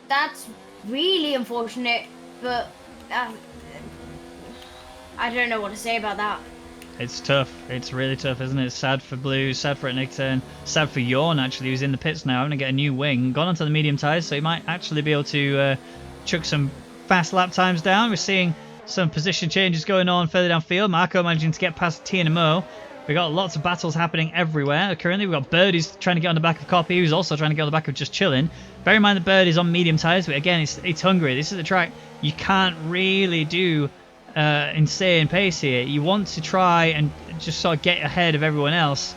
That's really unfortunate, but I don't know what to say about that. It's tough. It's really tough, isn't it? Sad for Blue, sad for Nickton, sad for Jon, actually, who's in the pits now, having to get a new wing. Gone onto the medium tyres, so he might actually be able to chuck some fast lap times down. We're seeing some position changes going on further downfield. Marco managing to get past TNMO. We've got lots of battles happening everywhere. Currently, we've got Bird who's trying to get on the back of Copy, who's also trying to get on the back of Just Chillin'. Bear in mind that Bird is on medium tyres, but again, it's Hungary. This is a track you can't really do insane pace here. You want to try and just sort of get ahead of everyone else,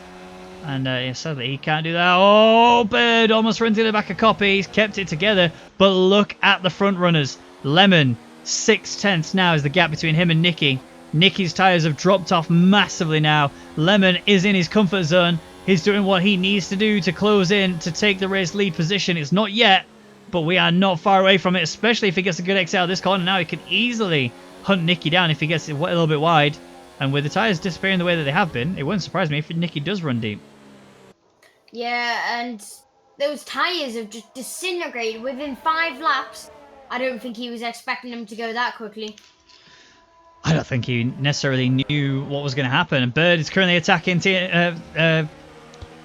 and yeah, sadly he can't do that. Oh, Bird almost runs into the back of Copy. He's kept it together, but look at the front runners. Lemon 6/10 now is the gap between him and Nicky. Nicky's tyres have dropped off massively now. Lemon is in his comfort zone. He's doing what he needs to do to close in to take the race lead position. It's not yet, but we are not far away from it, especially if he gets a good exit out of this corner. Now he can easily hunt Nicky down if he gets it a little bit wide. And with the tyres disappearing the way that they have been, it wouldn't surprise me if Nicky does run deep. Yeah, and those tyres have just disintegrated within 5 laps. I don't think he was expecting them to go that quickly. I don't think he necessarily knew what was going to happen. And Bird is currently attacking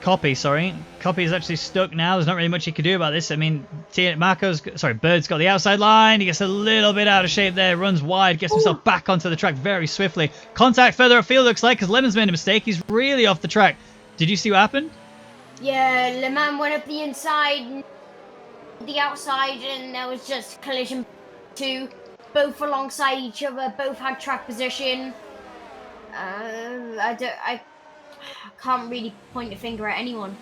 Copy, sorry. Copy is actually stuck now. There's not really much he can do about this. I mean, Bird's got the outside line. He gets a little bit out of shape there. Runs wide, gets himself back onto the track very swiftly. Contact further upfield, looks like, because Lemon's made a mistake. He's really off the track. Did you see what happened? Yeah, Le Mans went up the inside, the outside, and there was just collision 2. Both alongside each other, both had track position. I can't really point a finger at anyone.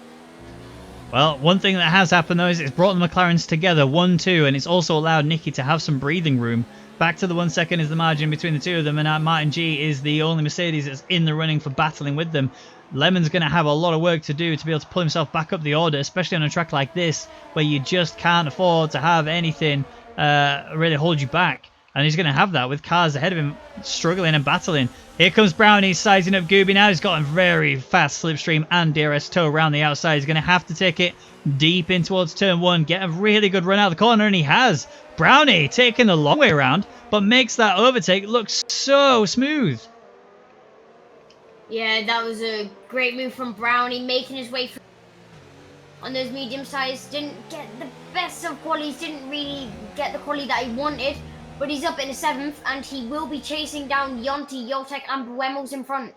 Well, one thing that has happened though is it's brought the McLarens together 1-2, and it's also allowed Nicky to have some breathing room. Back to the 1 second is the margin between the two of them, and Martin G is the only Mercedes that's in the running for battling with them. Lemon's going to have a lot of work to do to be able to pull himself back up the order, especially on a track like this where you just can't afford to have anything really hold you back. And he's going to have that with cars ahead of him struggling and battling. Here comes Brownie sizing up Gooby now. He's got a very fast slipstream and DRS toe around the outside. He's going to have to take it deep in towards turn 1. Get a really good run out of the corner, and he has. Brownie taking the long way around, but makes that overtake look so smooth. Yeah, that was a great move from Brownie, making his way through on those medium size. Didn't get the best of qualities, didn't really get the quality that he wanted, but he's up in the 7th, and he will be chasing down Yonti, Yoltek, and Buemos in front.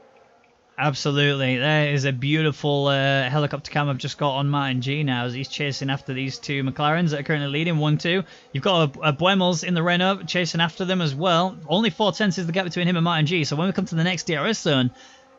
Absolutely. There is a beautiful helicopter cam I've just got on Martin G now as he's chasing after these two McLarens that are currently leading 1-2. You've got a Buemos in the Renault chasing after them as well. Only 4/10 is the gap between him and Martin G. So when we come to the next DRS zone,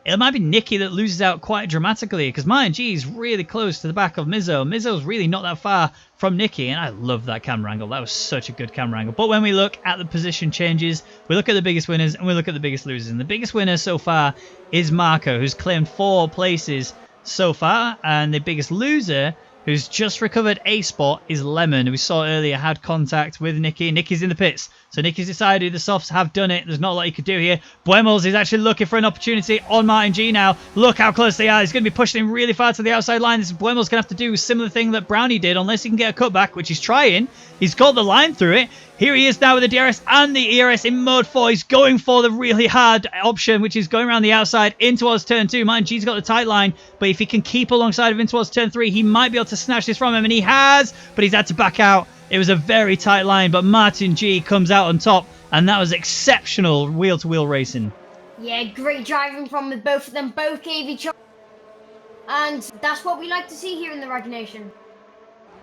it might be Nicky that loses out quite dramatically because Martin G is really close to the back of Mizzo. Mizzo's really not that far from Nicky, and I love that camera angle. That was such a good camera angle. But when we look at the position changes, we look at the biggest winners and we look at the biggest losers. And the biggest winner so far is Marco, who's claimed 4 places so far. And the biggest loser, who's just recovered a spot, is Lemon, who we saw earlier had contact with Nicky. Nicky's in the pits. So Nicky's decided the softs have done it. There's not a lot you could do here. Buemos is actually looking for an opportunity on Martin G now. Look how close they are. He's going to be pushing him really far to the outside line. This Buemos going to have to do a similar thing that Brownie did, unless he can get a cutback, which he's trying. He's got the line through it. Here he is now with the DRS and the ERS in mode 4. He's going for the really hard option, which is going around the outside in towards turn 2. Martin G's got the tight line, but if he can keep alongside of him towards turn 3, he might be able to snatch this from him, and he has, but he's had to back out. It was a very tight line, but Martin G comes out on top, and that was exceptional wheel-to-wheel racing. Yeah, great driving from both of them. Both gave each other, and that's what we like to see here in the Rwagnation.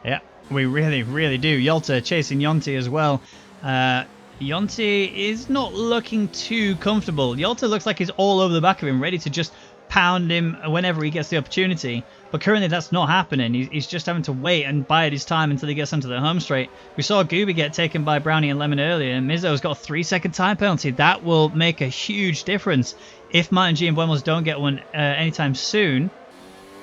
Yeah, we really, really do. Yolta chasing Yonti as well. Yonti is not looking too comfortable. Yolta looks like he's all over the back of him, ready to just pound him whenever he gets the opportunity. But currently that's not happening. He's just having to wait and bide his time until he gets onto the home straight. We saw Gooby get taken by Brownie and Lemon earlier, and Mizzo's got a 3-second time penalty. That will make a huge difference if Martin G and Buemos don't get one anytime soon.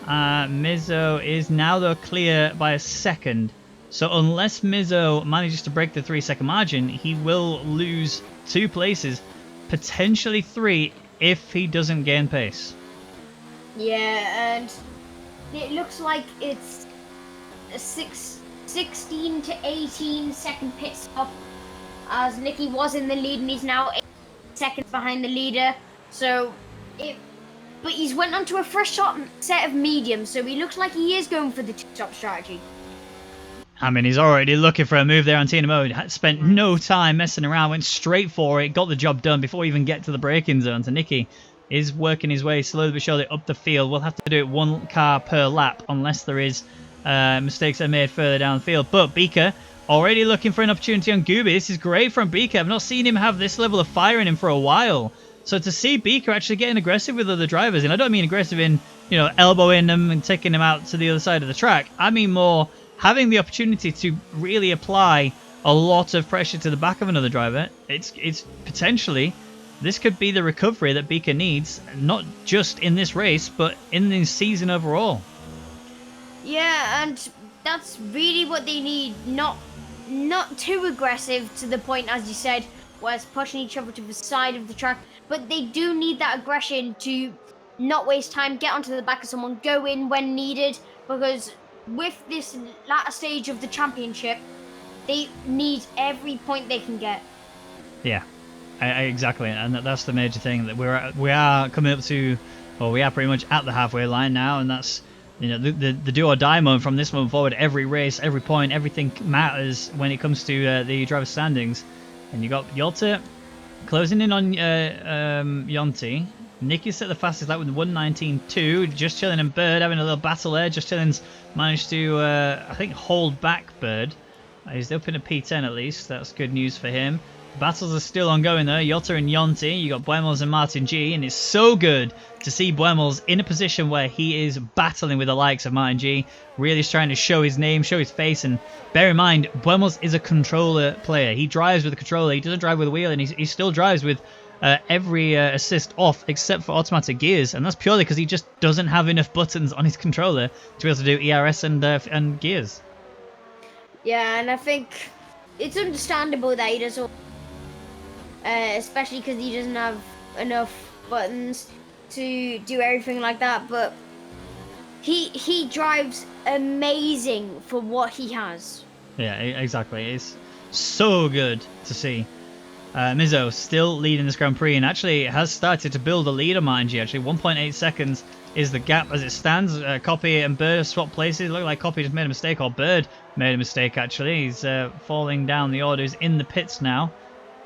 Mizzo is now though clear by a second. So unless Mizzo manages to break the 3-second margin, he will lose 2 places, potentially 3 if he doesn't gain pace. Yeah, and it looks like it's a 16 to 18 second pit stop, as Nicky was in the lead and he's now 8 seconds behind the leader. But he's went onto a fresh set of mediums, so he looks like he is going for the 2-stop strategy. I mean, he's already looking for a move there on Tina mode. Spent no time messing around, went straight for it, got the job done before we even get to the braking zone. So Nicky is working his way slowly but surely up the field. We'll have to do it 1 car per lap unless there is mistakes that are made further down the field. But Beaker already looking for an opportunity on Gooby. This is great from Beaker. I've not seen him have this level of fire in him for a while. So to see Beaker actually getting aggressive with other drivers, and I don't mean aggressive in, elbowing them and taking them out to the other side of the track. I mean more having the opportunity to really apply a lot of pressure to the back of another driver. It's potentially, this could be the recovery that Beaker needs, not just in this race, but in the season overall. Yeah, and that's really what they need. Not too aggressive to the point, as you said, where it's pushing each other to the side of the track. But they do need that aggression to not waste time, get onto the back of someone, go in when needed, because with this latter stage of the championship, they need every point they can get. Yeah, exactly, and that's the major thing, that we are coming up to, or we are pretty much at the halfway line now, and that's the do or die moment from this moment forward. Every race, every point, everything matters when it comes to the driver standings. And you got Yolta closing in on Yonti. Nicky set the fastest lap with 1:19.2. Just Chillin and Bird having a little battle there. Just Chillin's managed to, I think, hold back Bird. He's up in a P10 at least. That's good news for him. Battles are still ongoing though. Yolta and Yonti. You got Buemos and Martin G. And it's so good to see Buemos in a position where he is battling with the likes of Martin G. Really trying to show his name, show his face. And bear in mind, Buemos is a controller player. He drives with a controller. He doesn't drive with a wheel. And he still drives with every assist off except for automatic gears. And that's purely because he just doesn't have enough buttons on his controller to be able to do ERS and gears. Yeah, and I think it's understandable that he doesn't especially because he doesn't have enough buttons to do everything like that. But he drives amazing for what he has. Yeah, exactly. It's so good to see. Mizzo still leading this Grand Prix and actually has started to build a lead on Martin G. Actually, 1.8 seconds is the gap as it stands. Copy and Bird have swapped places. Look like Copy just made a mistake, or Bird made a mistake actually. He's falling down the orders in the pits now.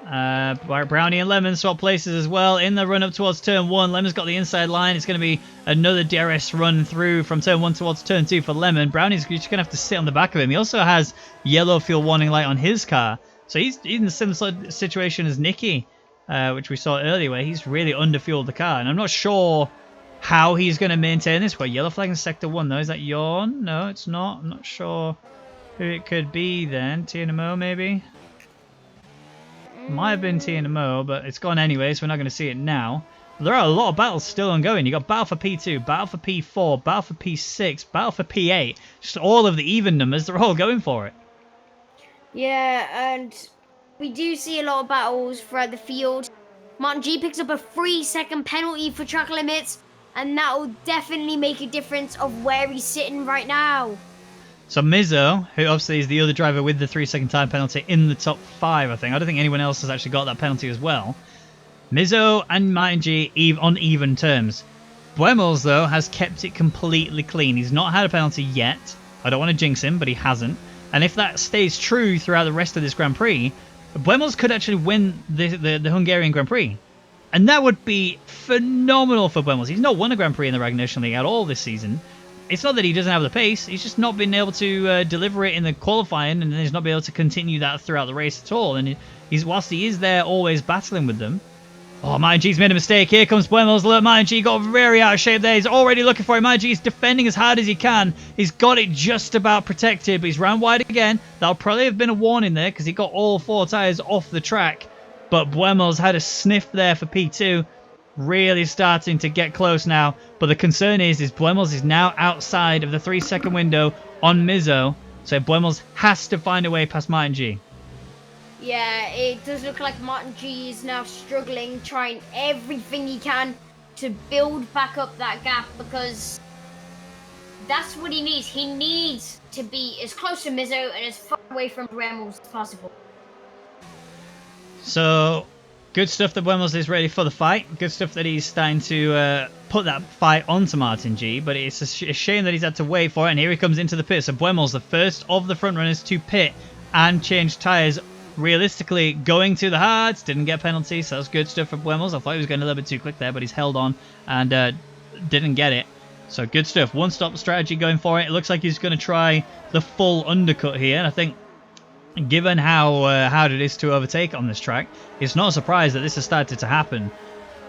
Brownie and Lemon swap places as well in the run up towards turn 1. Lemon's got the inside line. It's going to be another DRS run through from turn 1 towards turn 2 for Lemon. Brownie's just going to have to sit on the back of him. He also has yellow fuel warning light on his car. So he's in the similar situation as Nicky, which we saw earlier, where he's really underfueled the car. And I'm not sure how he's going to maintain this. Well, yellow flag in sector 1 though. Is that Yawn? No, it's not. I'm not sure who it could be then. TNMO maybe? Might have been TNMO, but it's gone anyway, so we're not going to see it now. There are a lot of battles still ongoing. You got battle for P2, battle for P4, battle for P6, battle for P8. Just all of the even numbers, they're all going for it. Yeah, and we do see a lot of battles throughout the field. Martin G picks up a 3-second penalty for track limits, and that will definitely make a difference of where he's sitting right now. So Mizzo, who obviously is the other driver with the 3-second time penalty in the top 5, I think. I don't think anyone else has actually got that penalty as well. Mizzo and Martin G on even terms. Buemels, though, has kept it completely clean. He's not had a penalty yet. I don't want to jinx him, but he hasn't. And if that stays true throughout the rest of this Grand Prix, Buemels could actually win the Hungarian Grand Prix. And that would be phenomenal for Buemels. He's not won a Grand Prix in the Rwagnation League at all this season. It's not that he doesn't have the pace, he's just not been able to deliver it in the qualifying, and he's not been able to continue that throughout the race at all. And whilst he is there always battling with them. Oh, Martin G's made a mistake. Here comes Buemels. Look, Martin G got very out of shape there. He's already looking for it. Martin G is defending as hard as he can. He's got it just about protected, but he's round wide again. That'll probably have been a warning there because he got all 4 tyres off the track. But Buemels had a sniff there for P2. Really starting to get close now. But the concern is Buemels is now outside of the 3-second window on Mizzo. So Buemels has to find a way past Martin G. Yeah, it does look like Martin G is now struggling, trying everything he can to build back up that gap, because that's what he needs. He needs to be as close to Mizzo and as far away from Buemels as possible. So, good stuff that Buemels is ready for the fight. Good stuff that he's starting to put that fight onto Martin G. But it's a shame that he's had to wait for it. And here he comes into the pit. So Buemels, the first of the front runners to pit and change tyres. Realistically, going to the hards, didn't get penalty. So that's good stuff for Buemels. I thought he was going a little bit too quick there, but he's held on and didn't get it. So good stuff. One-stop strategy going for it. It looks like he's going to try the full undercut here. And I think, given how hard it is to overtake on this track, it's not a surprise that this has started to happen.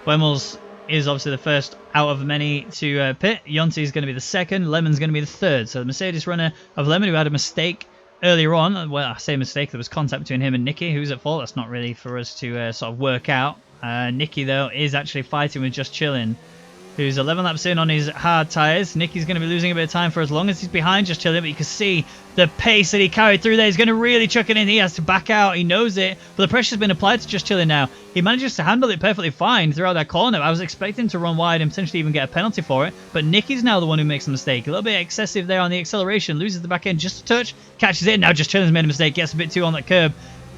Buemels is obviously the first out of many to pit. Yonti is going to be the second. Lemon's going to be the third. So the Mercedes runner of Lemon, who had a mistake earlier on. Well, I say mistake. There was contact between him and Nicky. Who's at fault? That's not really for us to sort of work out. Nicky, though, is actually fighting with Just Chillin', who's 11 laps in on his hard tyres. Nicky's going to be losing a bit of time for as long as he's behind Just Chillin', but you can see the pace that he carried through there. He's going to really chuck it in. He has to back out. He knows it, but the pressure's been applied to Just Chillin' now. He manages to handle it perfectly fine throughout that corner. I was expecting him to run wide and potentially even get a penalty for it, but Nicky's now the one who makes the mistake. A little bit excessive there on the acceleration. Loses the back end just a touch. Catches it. Now Just Chillin's made a mistake. Gets a bit too on that curb,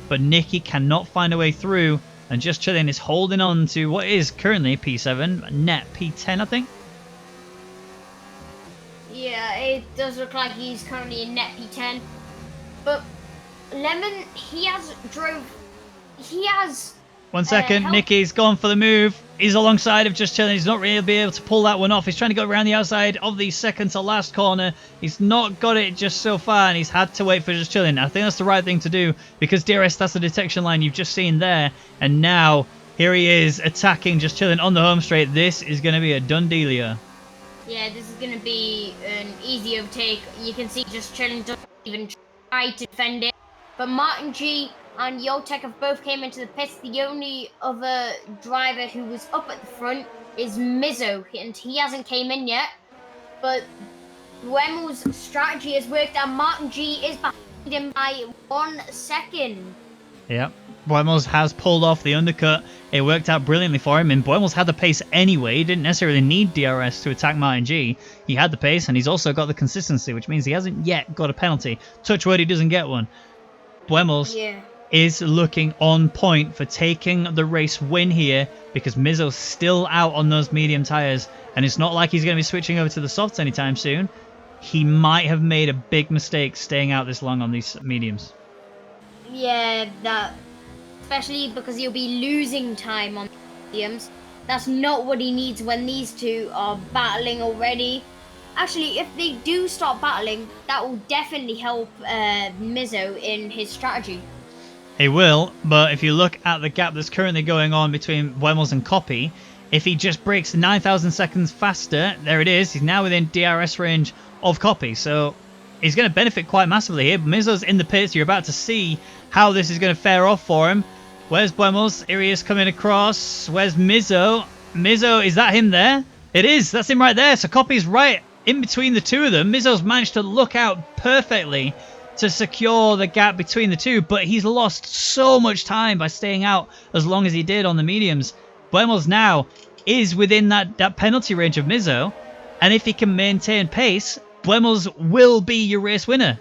but Nicky cannot find a way through, and Just Chillin' is holding on to what is currently P7, net P10, I think. Yeah, it does look like he's currently in net P10. But Lemon, he has... 1 second, Nicky's gone for the move. He's alongside of Just Chillin'. He's not really be able to pull that one off. He's trying to go around the outside of the second to last corner. He's not got it just so far, and he's had to wait for Just Chillin'. I think that's the right thing to do, because DRS, that's the detection line you've just seen there. And now, here he is attacking Just Chillin' on the home straight. This is going to be a done dealio. Yeah, this is going to be an easy overtake. You can see Just Chillin' doesn't even try to defend it. But Martin G and Yotek have both came into the pits. The only other driver who was up at the front is Mizzo, and he hasn't came in yet. But Buemels' strategy has worked, and Martin G is behind him by 1 second. Yep. Buemos has pulled off the undercut. It worked out brilliantly for him, and Buemos had the pace anyway. He didn't necessarily need DRS to attack Martin G. He had the pace, and he's also got the consistency, which means he hasn't yet got a penalty. Touch wood, he doesn't get one. Buemos is looking on point for taking the race win here, because Mizzo's still out on those medium tyres, and it's not like he's going to be switching over to the softs anytime soon. He might have made a big mistake staying out this long on these mediums. Yeah, that, especially because he'll be losing time on mediums. That's not what he needs when these two are battling already. Actually, if they do start battling, that will definitely help Mizzo in his strategy. He will, but if you look at the gap that's currently going on between Buemos and Copy, if he just breaks 9,000 seconds faster, there it is. He's now within DRS range of Copy, so he's going to benefit quite massively here. Mizzo's in the pits. You're about to see how this is going to fare off for him. Where's Buemos? Here he is coming across. Where's Mizzo? Mizzo, is that him there? It is. That's him right there. So Copy's right in between the two of them. Mizzo's managed to look out perfectly to secure the gap between the two, but he's lost so much time by staying out as long as he did on the mediums. Buemos now is within that penalty range of Mizzo, and if he can maintain pace, Buemos will be your race winner.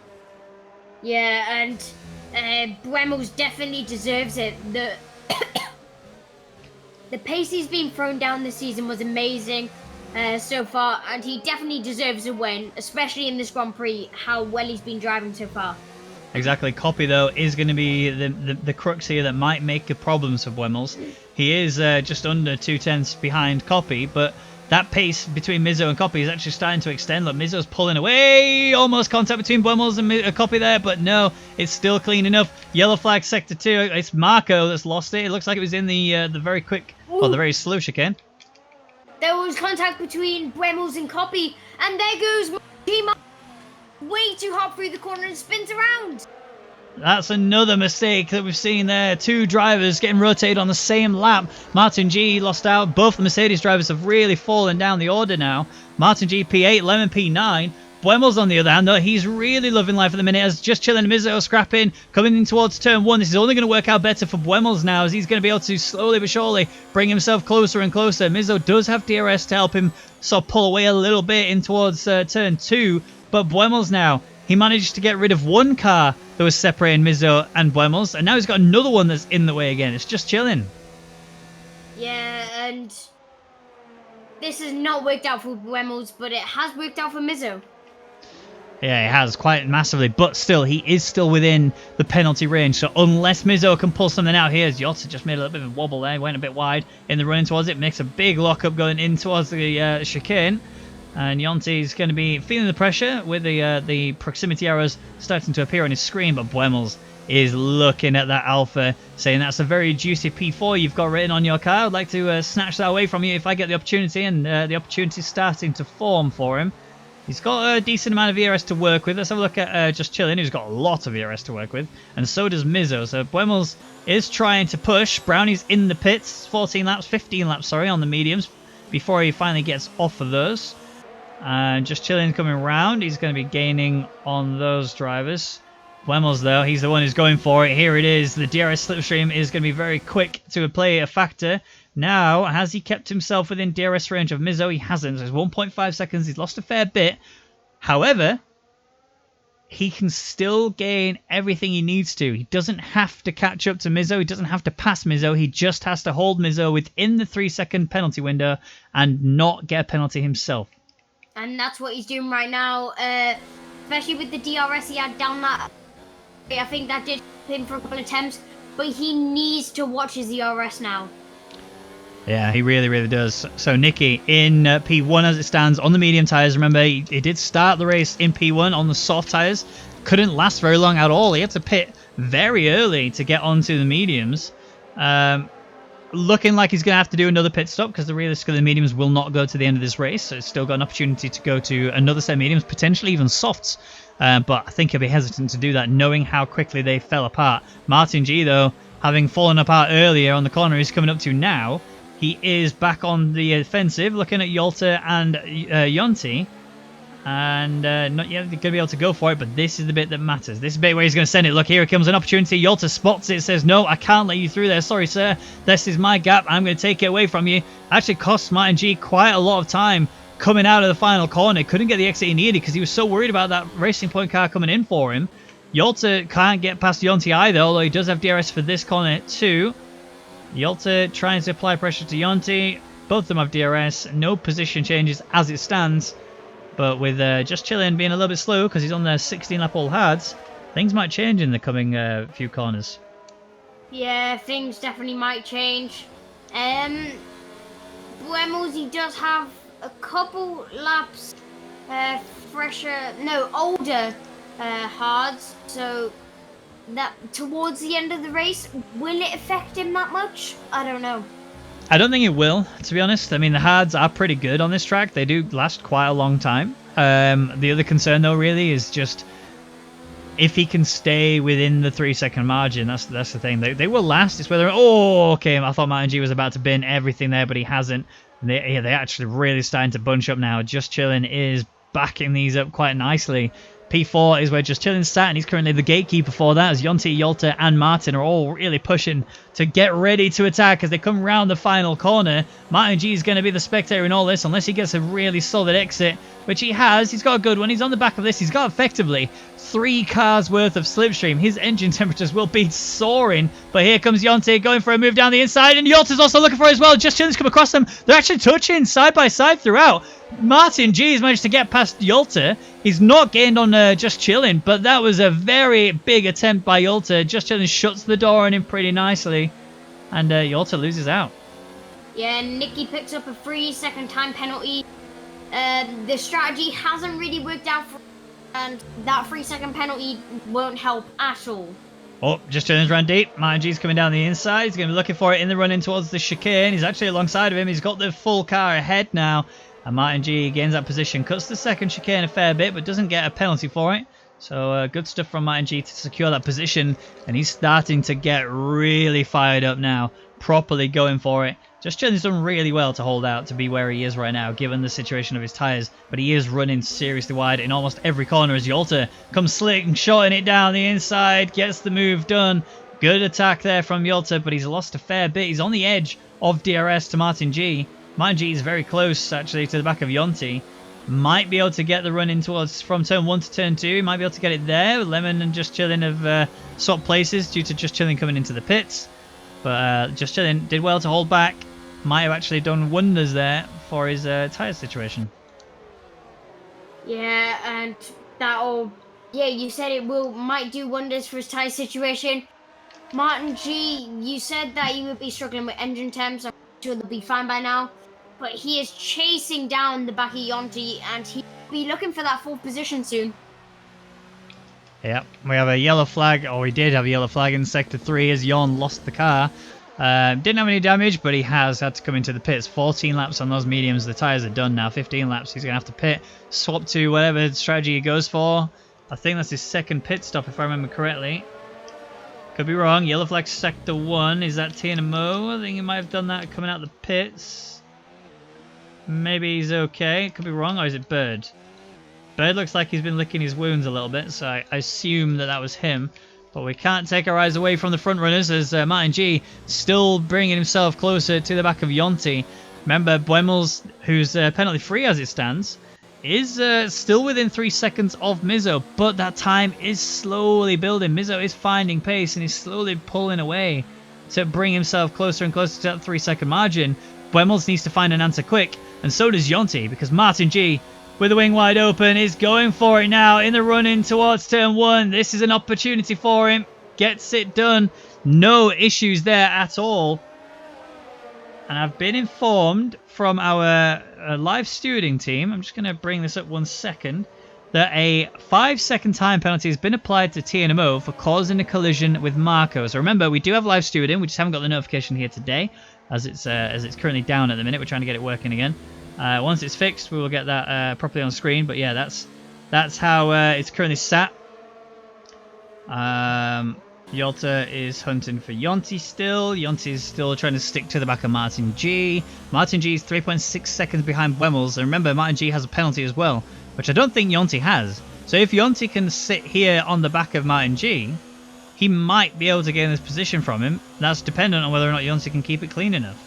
Yeah, and Buemos definitely deserves it. The pace he's been thrown down this season was amazing so far, and he definitely deserves a win, especially in this Grand Prix, how well he's been driving so far. Exactly. Copy, though, is going to be the crux here that might make the problems for Buemos. He is just under 2/10 behind Copy, but that pace between Mizzo and Copy is actually starting to extend. Look, Mizzo's pulling away. Almost contact between Buemos and Copy there, but no, it's still clean enough. Yellow flag, sector 2. It's Marco that's lost it. It looks like it was in the very quick, or the very slow chicane. There was contact between Buemos and Copy, and there goes Team way too hard through the corner and spins around. That's another mistake that we've seen there. Two drivers getting rotated on the same lap. Martin G lost out. Both the Mercedes drivers have really fallen down the order now. Martin G P8, Lemon P9. Buemos, on the other hand, though, he's really loving life at the minute. As just chilling, Mizzo scrapping, coming in towards turn 1. This is only going to work out better for Buemos now, as he's going to be able to slowly but surely bring himself closer and closer. Mizzo does have DRS to help him sort of pull away a little bit in towards turn 2. But Buemos now, he managed to get rid of one car that was separating Mizzo and Buemos, and now he's got another one that's in the way again. It's just chilling. Yeah, and this has not worked out for Buemos, but it has worked out for Mizzo. Yeah, it has quite massively, but still, he is still within the penalty range. So unless Mizzo can pull something out here, as Jota just made a little bit of a wobble there, went a bit wide in the running towards it, makes a big lockup going in towards the chicane. And Yonti's going to be feeling the pressure with the proximity arrows starting to appear on his screen, but Buemos is looking at that Alpha, saying that's a very juicy P4 you've got written on your car. I'd like to snatch that away from you if I get the opportunity, and the opportunity is starting to form for him. He's got a decent amount of ERS to work with. Let's have a look at Just Chillin', who's got a lot of ERS to work with, and so does Mizzo. So Buemos is trying to push. Brownie's in the pits, 15 laps, sorry, on the mediums, before he finally gets off of those. Just Chillin' coming around. He's going to be gaining on those drivers. Buemos, though, he's the one who's going for it. Here it is. The DRS slipstream is going to be very quick to play a factor. Now, has he kept himself within DRS range of Mizzo? He hasn't. So it's 1.5 seconds. He's lost a fair bit. However, he can still gain everything he needs to. He doesn't have to catch up to Mizzo. He doesn't have to pass Mizzo. He just has to hold Mizzo within the 3-second penalty window and not get a penalty himself. And that's what he's doing right now, especially with the DRS he had down that. I think that did him for a couple of attempts, but he needs to watch his DRS now. Yeah, he really, really does. So Nicky in P1 as it stands on the medium tyres. Remember, he did start the race in P1 on the soft tyres. Couldn't last very long at all. He had to pit very early to get onto the mediums. Looking like he's going to have to do another pit stop, because realistically the mediums will not go to the end of this race. So it's still got an opportunity to go to another set of mediums, potentially even softs. But I think he'll be hesitant to do that, knowing how quickly they fell apart. Martin G, though, having fallen apart earlier on the corner he's coming up to now, he is back on the offensive, looking at Yolta and Yonti. And not yet going to be able to go for it, but this is the bit that matters. This is the bit where he's going to send it. Look, here comes an opportunity. Yolta spots it, says, no, I can't let you through there. Sorry, sir. This is my gap. I'm going to take it away from you. Actually cost Martin G quite a lot of time coming out of the final corner. Couldn't get the exit he needed because he was so worried about that Racing Point car coming in for him. Yolta can't get past Yonti either, although he does have DRS for this corner too. Yolta trying to apply pressure to Yonti. Both of them have DRS. No position changes as it stands. But with Just Chillin being a little bit slow because he's on their 16-lap all hards, things might change in the coming few corners. Yeah, things definitely might change. Buemels, he does have a couple laps older hards, so that towards the end of the race, will it affect him that much? I don't know. I don't think it will, to be honest. I mean, the hards are pretty good on this track. They do last quite a long time. The other concern, though, really, is just if he can stay within the 3-second margin. That's the thing. They will last. It's whether... Oh, okay. I thought Martin G was about to bin everything there, but he hasn't. They're actually really starting to bunch up now. Just Chillin is backing these up quite nicely. P4 is where Just Chillin's sat, and he's currently the gatekeeper for that, as Yonti, Yolta, and Martin are all really pushing to get ready to attack as they come round the final corner. Martin G is going to be the spectator in all this, unless he gets a really solid exit, which he has. He's got a good one. He's on the back of this. He's got effectively 3 cars worth of slipstream. His engine temperatures will be soaring, but here comes Yonti going for a move down the inside, and Yolta's also looking for it as well. Just Chillin's come across them. They're actually touching side by side throughout. Martin G has managed to get past Yolta. He's not gained on Just Chillin, but that was a very big attempt by Yolta. Just Chillin shuts the door on him pretty nicely, and Yolta loses out. Yeah, Nicky picks up a 3-second time penalty. The strategy hasn't really worked out for him, and that 3-second penalty won't help at all. Oh, Just Chillin's ran deep. Martin G's coming down the inside. He's going to be looking for it in the run in towards the chicane. He's actually alongside of him. He's got the full car ahead now. And Martin G gains that position, cuts the second chicane a fair bit, but doesn't get a penalty for it. So good stuff from Martin G to secure that position. And he's starting to get really fired up now, properly going for it. Just Chillin's done really well to hold out, to be where he is right now, given the situation of his tyres. But he is running seriously wide in almost every corner as Yolta comes slick and shotting it down the inside, gets the move done. Good attack there from Yolta, but he's lost a fair bit. He's on the edge of DRS to Martin G. Martin G is very close, actually, to the back of Yonti. Might be able to get the run in towards from turn 1 to turn 2. Might be able to get it there. Lemon and Just Chillin have swapped places due to Just Chillin coming into the pits. But Just Chillin did well to hold back. Might have actually done wonders there for his tyre situation. Yeah, and that'll... Yeah, you said it might do wonders for his tyre situation. Martin G, you said that he would be struggling with engine temps. I'm sure they'll be fine by now. But he is chasing down the back of Yonti, and he'll be looking for that 4th position soon. Yep, we have a yellow flag, or we did have a yellow flag in Sector 3 as Jon lost the car. Didn't have any damage, but he has had to come into the pits. 14 laps on those mediums. The tyres are done now. 15 laps. He's going to have to pit, swap to whatever strategy he goes for. I think that's his second pit stop, if I remember correctly. Could be wrong. Yellow flag Sector 1. Is that TNMO? I think he might have done that coming out the pits. Maybe he's okay. Could be wrong. Or is it Bird? Bird looks like he's been licking his wounds a little bit, so I assume that was him. But we can't take our eyes away from the front runners as Martin G still bringing himself closer to the back of Yonti. Remember, Buemels, who's penalty free as it stands, is still within 3 seconds of Mizzo, but that time is slowly building. Mizzo is finding pace and is slowly pulling away to bring himself closer and closer to that 3-second margin. Buemels needs to find an answer quick, and so does Yonti, because Martin G, with the wing wide open, is going for it now in the run-in towards turn 1. This is an opportunity for him. Gets it done. No issues there at all. And I've been informed from our live stewarding team, I'm just going to bring this up 1 second, that a 5-second time penalty has been applied to TNMO for causing a collision with Marco. So remember, we do have live stewarding. We just haven't got the notification here today, as it's currently down at the minute. We're trying to get it working again. Once it's fixed, we will get that properly on screen. But yeah, that's how it's currently sat. Yolta is hunting for Yonti still. Yonti is still trying to stick to the back of Martin G. Martin G is 3.6 seconds behind Buemels. And remember, Martin G has a penalty as well which I don't think Yonti has. So if Yonti can sit here on the back of Martin G, he might be able to gain this position from him. That's dependent on whether or not Yonti can keep it clean enough.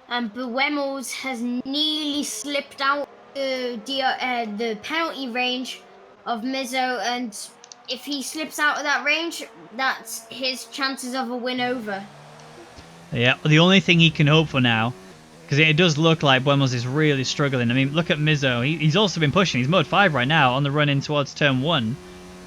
And Buemos has nearly slipped out the penalty range of Mizzo, and if he slips out of that range, that's his chances of a win over. Yeah, the only thing he can hope for now, because it does look like Buemos is really struggling. I mean, look at Mizzo. He's also been pushing. He's mode 5 right now on the run in towards turn 1.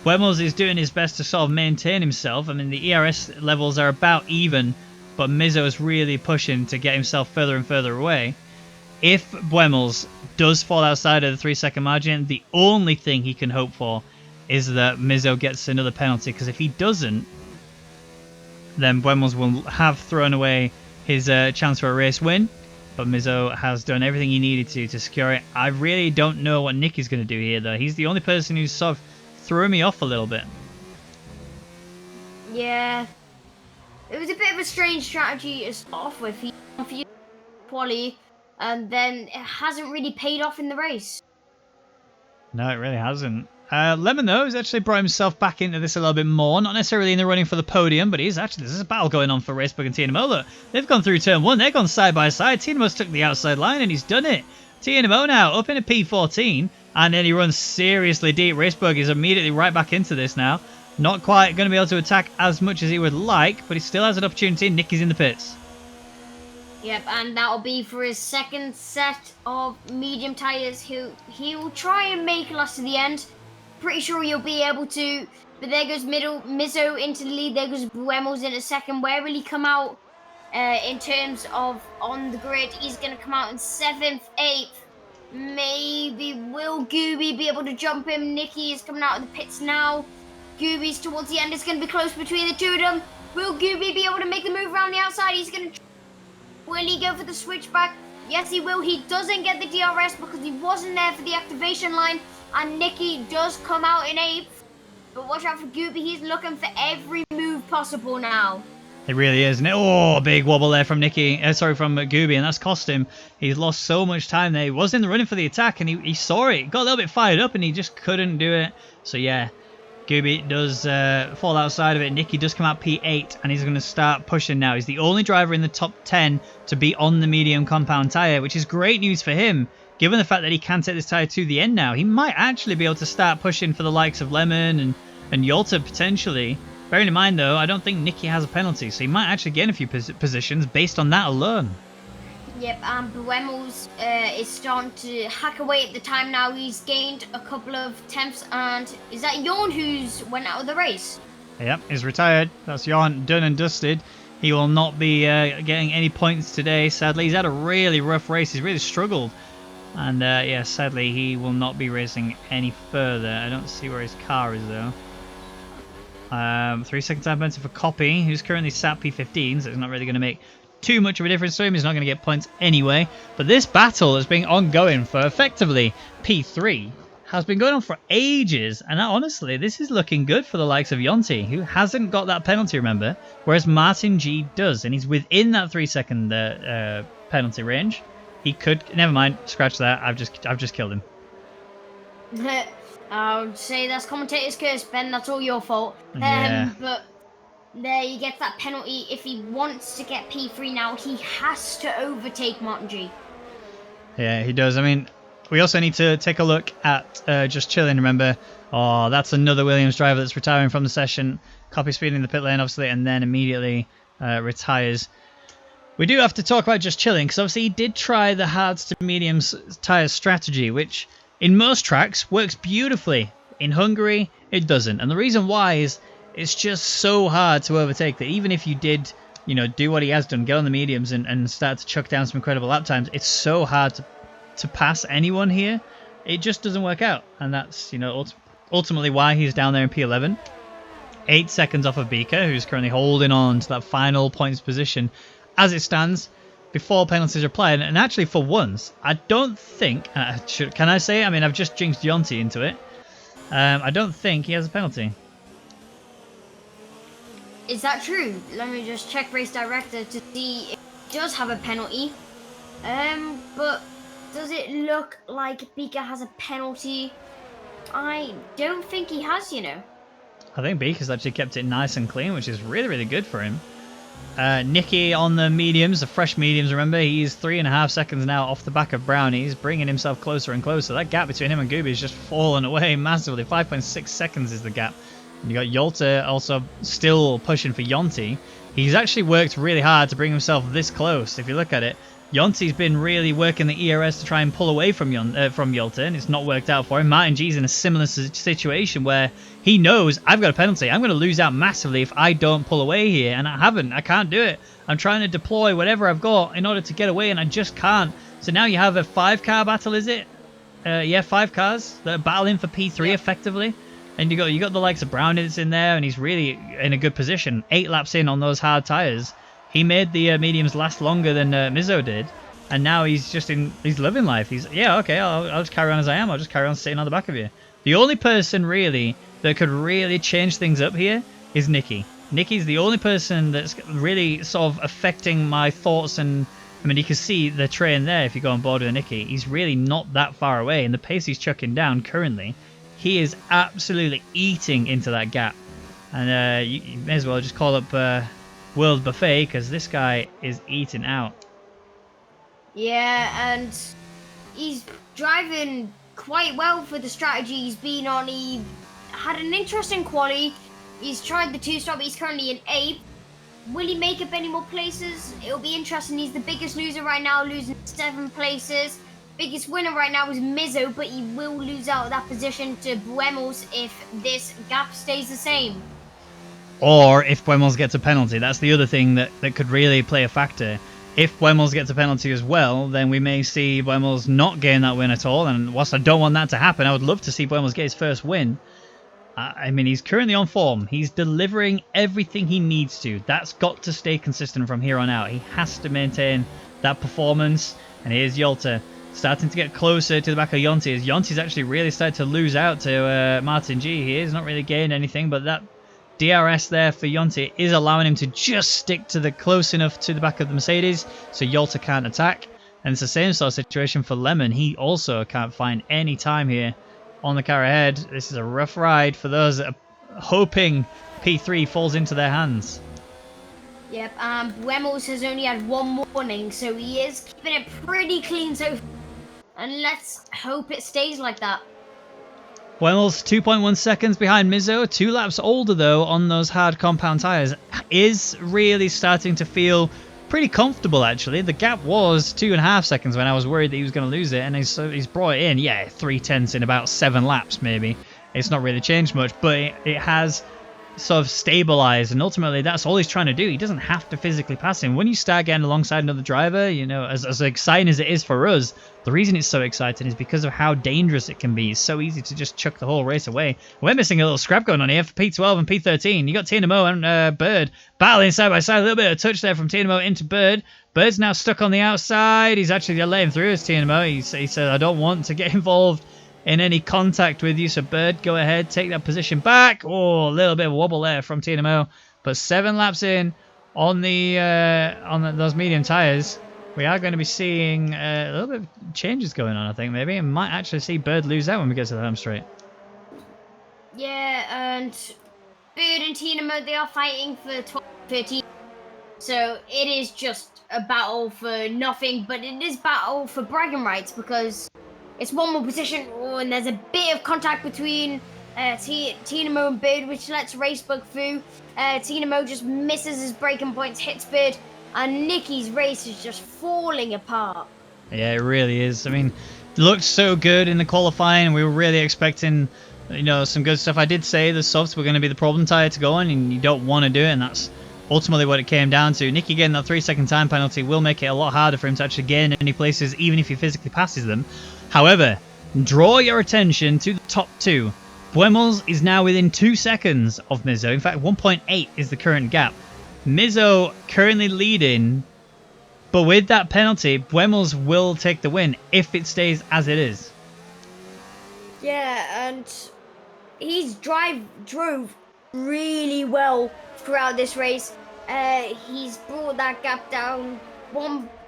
Buemos is doing his best to sort of maintain himself. I mean, the ERS levels are about even, but Mizzo is really pushing to get himself further and further away. If Buemos does fall outside of the 3-second margin, the only thing he can hope for is that Mizzo gets another penalty, because if he doesn't, then Buemos will have thrown away his chance for a race win. But Mizzo has done everything he needed to secure it. I really don't know what Nicky's going to do here, though. He's the only person who's sort of threw me off a little bit. Yeah. It was a bit of a strange strategy to start off with. He confused quali, and then it hasn't really paid off in the race. No, it really hasn't. Lemon, though, has actually brought himself back into this a little bit more. Not necessarily in the running for the podium, but there's a battle going on for Racebook and TNMO. Look, they've gone through turn 1. They've gone side by side. TNMO's took the outside line, and he's done it. TNMO now up in a P14, and then he runs seriously deep. Racebook is immediately right back into this now. Not quite going to be able to attack as much as he would like, but he still has an opportunity. Nicky's in the pits. Yep, and that'll be for his second set of medium tyres. He'll try and make last to the end. Pretty sure he'll be able to. But there goes Mizzo into the lead. There goes Buemos in a second. Where will he come out in terms of on the grid? He's going to come out in 7th, 8th. Maybe will Gooby be able to jump him? Nicky is coming out of the pits now. Gooby's towards the end. It's going to be close between the two of them. Will Gooby be able to make the move around the outside? He's going to... Will he go for the switchback? Yes, he will. He doesn't get the DRS because he wasn't there for the activation line. And Nicky does come out in 8th. But watch out for Gooby. He's looking for every move possible now. It really is, isn't it? Oh, big wobble there from Nicky. From Gooby, and that's cost him. He's lost so much time there. He was in the running for the attack, and he saw it. Got a little bit fired up, and he just couldn't do it. So, yeah. Gooby does fall outside of it. Nicky does come out P8, and he's going to start pushing now. He's the only driver in the top 10 to be on the medium compound tyre, which is great news for him, given the fact that he can take this tyre to the end now. He might actually be able to start pushing for the likes of Lemon and Yolta potentially. Bearing in mind, though, I don't think Nicky has a penalty, so he might actually gain a few positions based on that alone. Yep, and Buemos is starting to hack away at the time now. He's gained a couple of temps, and is that Jorn who's went out of the race? Yep, he's retired. That's Jorn done and dusted. He will not be getting any points today, sadly. He's had a really rough race. He's really struggled. And, yeah, sadly, he will not be racing any further. I don't see where his car is, though. 3-second time penalty for Copy, who's currently sat P15, so it's not really going to make too much of a difference to him. He's not going to get points anyway. But this battle has been ongoing for effectively P3. Has been going on for ages. And honestly, this is looking good for the likes of Yonti, who hasn't got that penalty, remember? Whereas Martin G does. And he's within that 3-second penalty range. He could... Never mind. Scratch that. I've just killed him. I would say that's commentator's curse, Ben. That's all your fault. Yeah. But... there he gets that penalty. If he wants to get P3 now, he has to overtake Martin G. Yeah, he does. I mean, we also need to take a look at Just Chilling, remember? Oh, that's another Williams driver that's retiring from the session. Copy speed in the pit lane, obviously, and then immediately retires. We do have to talk about Just Chilling, because obviously he did try the hards to mediums tyre strategy, which in most tracks works beautifully. In Hungary, it doesn't. And the reason why is... it's just so hard to overtake that even if you did, do what he has done, get on the mediums and start to chuck down some incredible lap times, it's so hard to pass anyone here. It just doesn't work out. And that's, ultimately why he's down there in P11. 8 seconds off of Beaker, who's currently holding on to that final points position as it stands before penalties are applied. And actually, for once, I don't think... can I say it? I mean, I've just jinxed Yonti into it. I don't think he has a penalty. Is that true? Let me just check race director to see if he does have a penalty. But Does it look like Beaker has a penalty? I don't think he has, you know. I think Beaker's actually kept it nice and clean, which is really, really good for him. Nicky on the mediums, the fresh mediums, remember, he's 3.5 seconds now off the back of Brownies, bringing himself closer and closer. That gap between him and Gooby is just falling away massively. 5.6 seconds is the gap. And you got Yolta also still pushing for Yonti. He's actually worked really hard to bring himself this close. If you look at it, Yonti's been really working the ERS to try and pull away from Yolta, and it's not worked out for him. Martin G's in a similar situation where he knows, I've got a penalty. I'm going to lose out massively if I don't pull away here, and I haven't. I can't do it. I'm trying to deploy whatever I've got in order to get away, and I just can't. So now you have a 5-car battle, is it? Yeah, 5 cars that are battling for P3 effectively. And you got the likes of Brownies in there, and he's really in a good position. 8 laps in on those hard tyres. He made the mediums last longer than Mizzo did, and now he's living life. I'll just carry on as I am. I'll just carry on sitting on the back of you. The only person really that could really change things up here is Nicky. Nicky's the only person that's really sort of affecting my thoughts, and I mean, you can see the train there if you go on board with Nicky. He's really not that far away, and the pace he's chucking down currently, he is absolutely eating into that gap. And you may as well just call up World Buffet, because this guy is eating out. Yeah, and he's driving quite well for the strategy he's been on. He had an interesting quali. He's tried the 2-stop. He's currently in 8th. Will he make up any more places? It'll be interesting. He's the biggest loser right now, losing 7 places. Biggest winner right now is Mizzo, but he will lose out that position to Buemos if this gap stays the same. Or if Buemos gets a penalty. That's the other thing that could really play a factor. If Buemos gets a penalty as well, then we may see Buemos not gain that win at all. And whilst I don't want that to happen, I would love to see Buemos get his first win. I mean, he's currently on form. He's delivering everything he needs to. That's got to stay consistent from here on out. He has to maintain that performance. And here's Yolta starting to get closer to the back of Yonti, as Yonti's actually really started to lose out to Martin G. He's not really gained anything, but that DRS there for Yonti is allowing him to just stick to the close enough to the back of the Mercedes so Yolta can't attack. And it's the same sort of situation for Lemon. He also can't find any time here on the car ahead. This is a rough ride for those that are hoping P3 falls into their hands. Yep, Buemos has only had 1 warning, so he is keeping it pretty clean so far. And let's hope it stays like that. Buemos 2.1 seconds behind Mizzo, 2 laps older though on those hard compound tyres, is really starting to feel pretty comfortable actually. The gap was 2.5 seconds when I was worried that he was going to lose it, and he's brought it in, 3/10 in about 7 laps maybe. It's not really changed much, but it has sort of stabilized, and ultimately that's all he's trying to do. He doesn't have to physically pass him. When you start getting alongside another driver, you know, as exciting as it is for us, the reason it's so exciting is because of how dangerous it can be. It's so easy to just chuck the whole race away. We're missing a little scrap going on here for P12 and P13. You got Tinamo and Bird battling side by side. A little bit of touch there from Tinamo into Bird. Bird's now stuck on the outside. He's actually letting him through as Tinamo. He said, I don't want to get involved in any contact with you, so Bird, go ahead, take that position back. Oh, a little bit of a wobble there from Tinamo, but 7 laps in on those medium tires, we are going to be seeing a little bit of changes going on. I think maybe, and might actually see Bird lose out when we get to the home straight. Yeah, and Bird and Tinamo, they are fighting for 12-13, so it is just a battle for nothing, but it is battle for bragging rights because it's 1 more position, and there's a bit of contact between Tinamo and Bird, which lets Racebug through. Tinamo just misses his braking points, hits Bird, and Nicky's race is just falling apart. Yeah, it really is. I mean, it looked so good in the qualifying. We were really expecting, you know, some good stuff. I did say the softs were going to be the problem tire to go on, and you don't want to do it, and that's ultimately what it came down to. Nicky getting that 3-second time penalty will make it a lot harder for him to actually gain any places, even if he physically passes them. However, draw your attention to the top 2. Buemos is now within 2 seconds of Mizzo. In fact, 1.8 is the current gap. Mizzo currently leading, but with that penalty, Buemos will take the win if it stays as it is. Yeah, and he's drove really well throughout this race. He's brought that gap down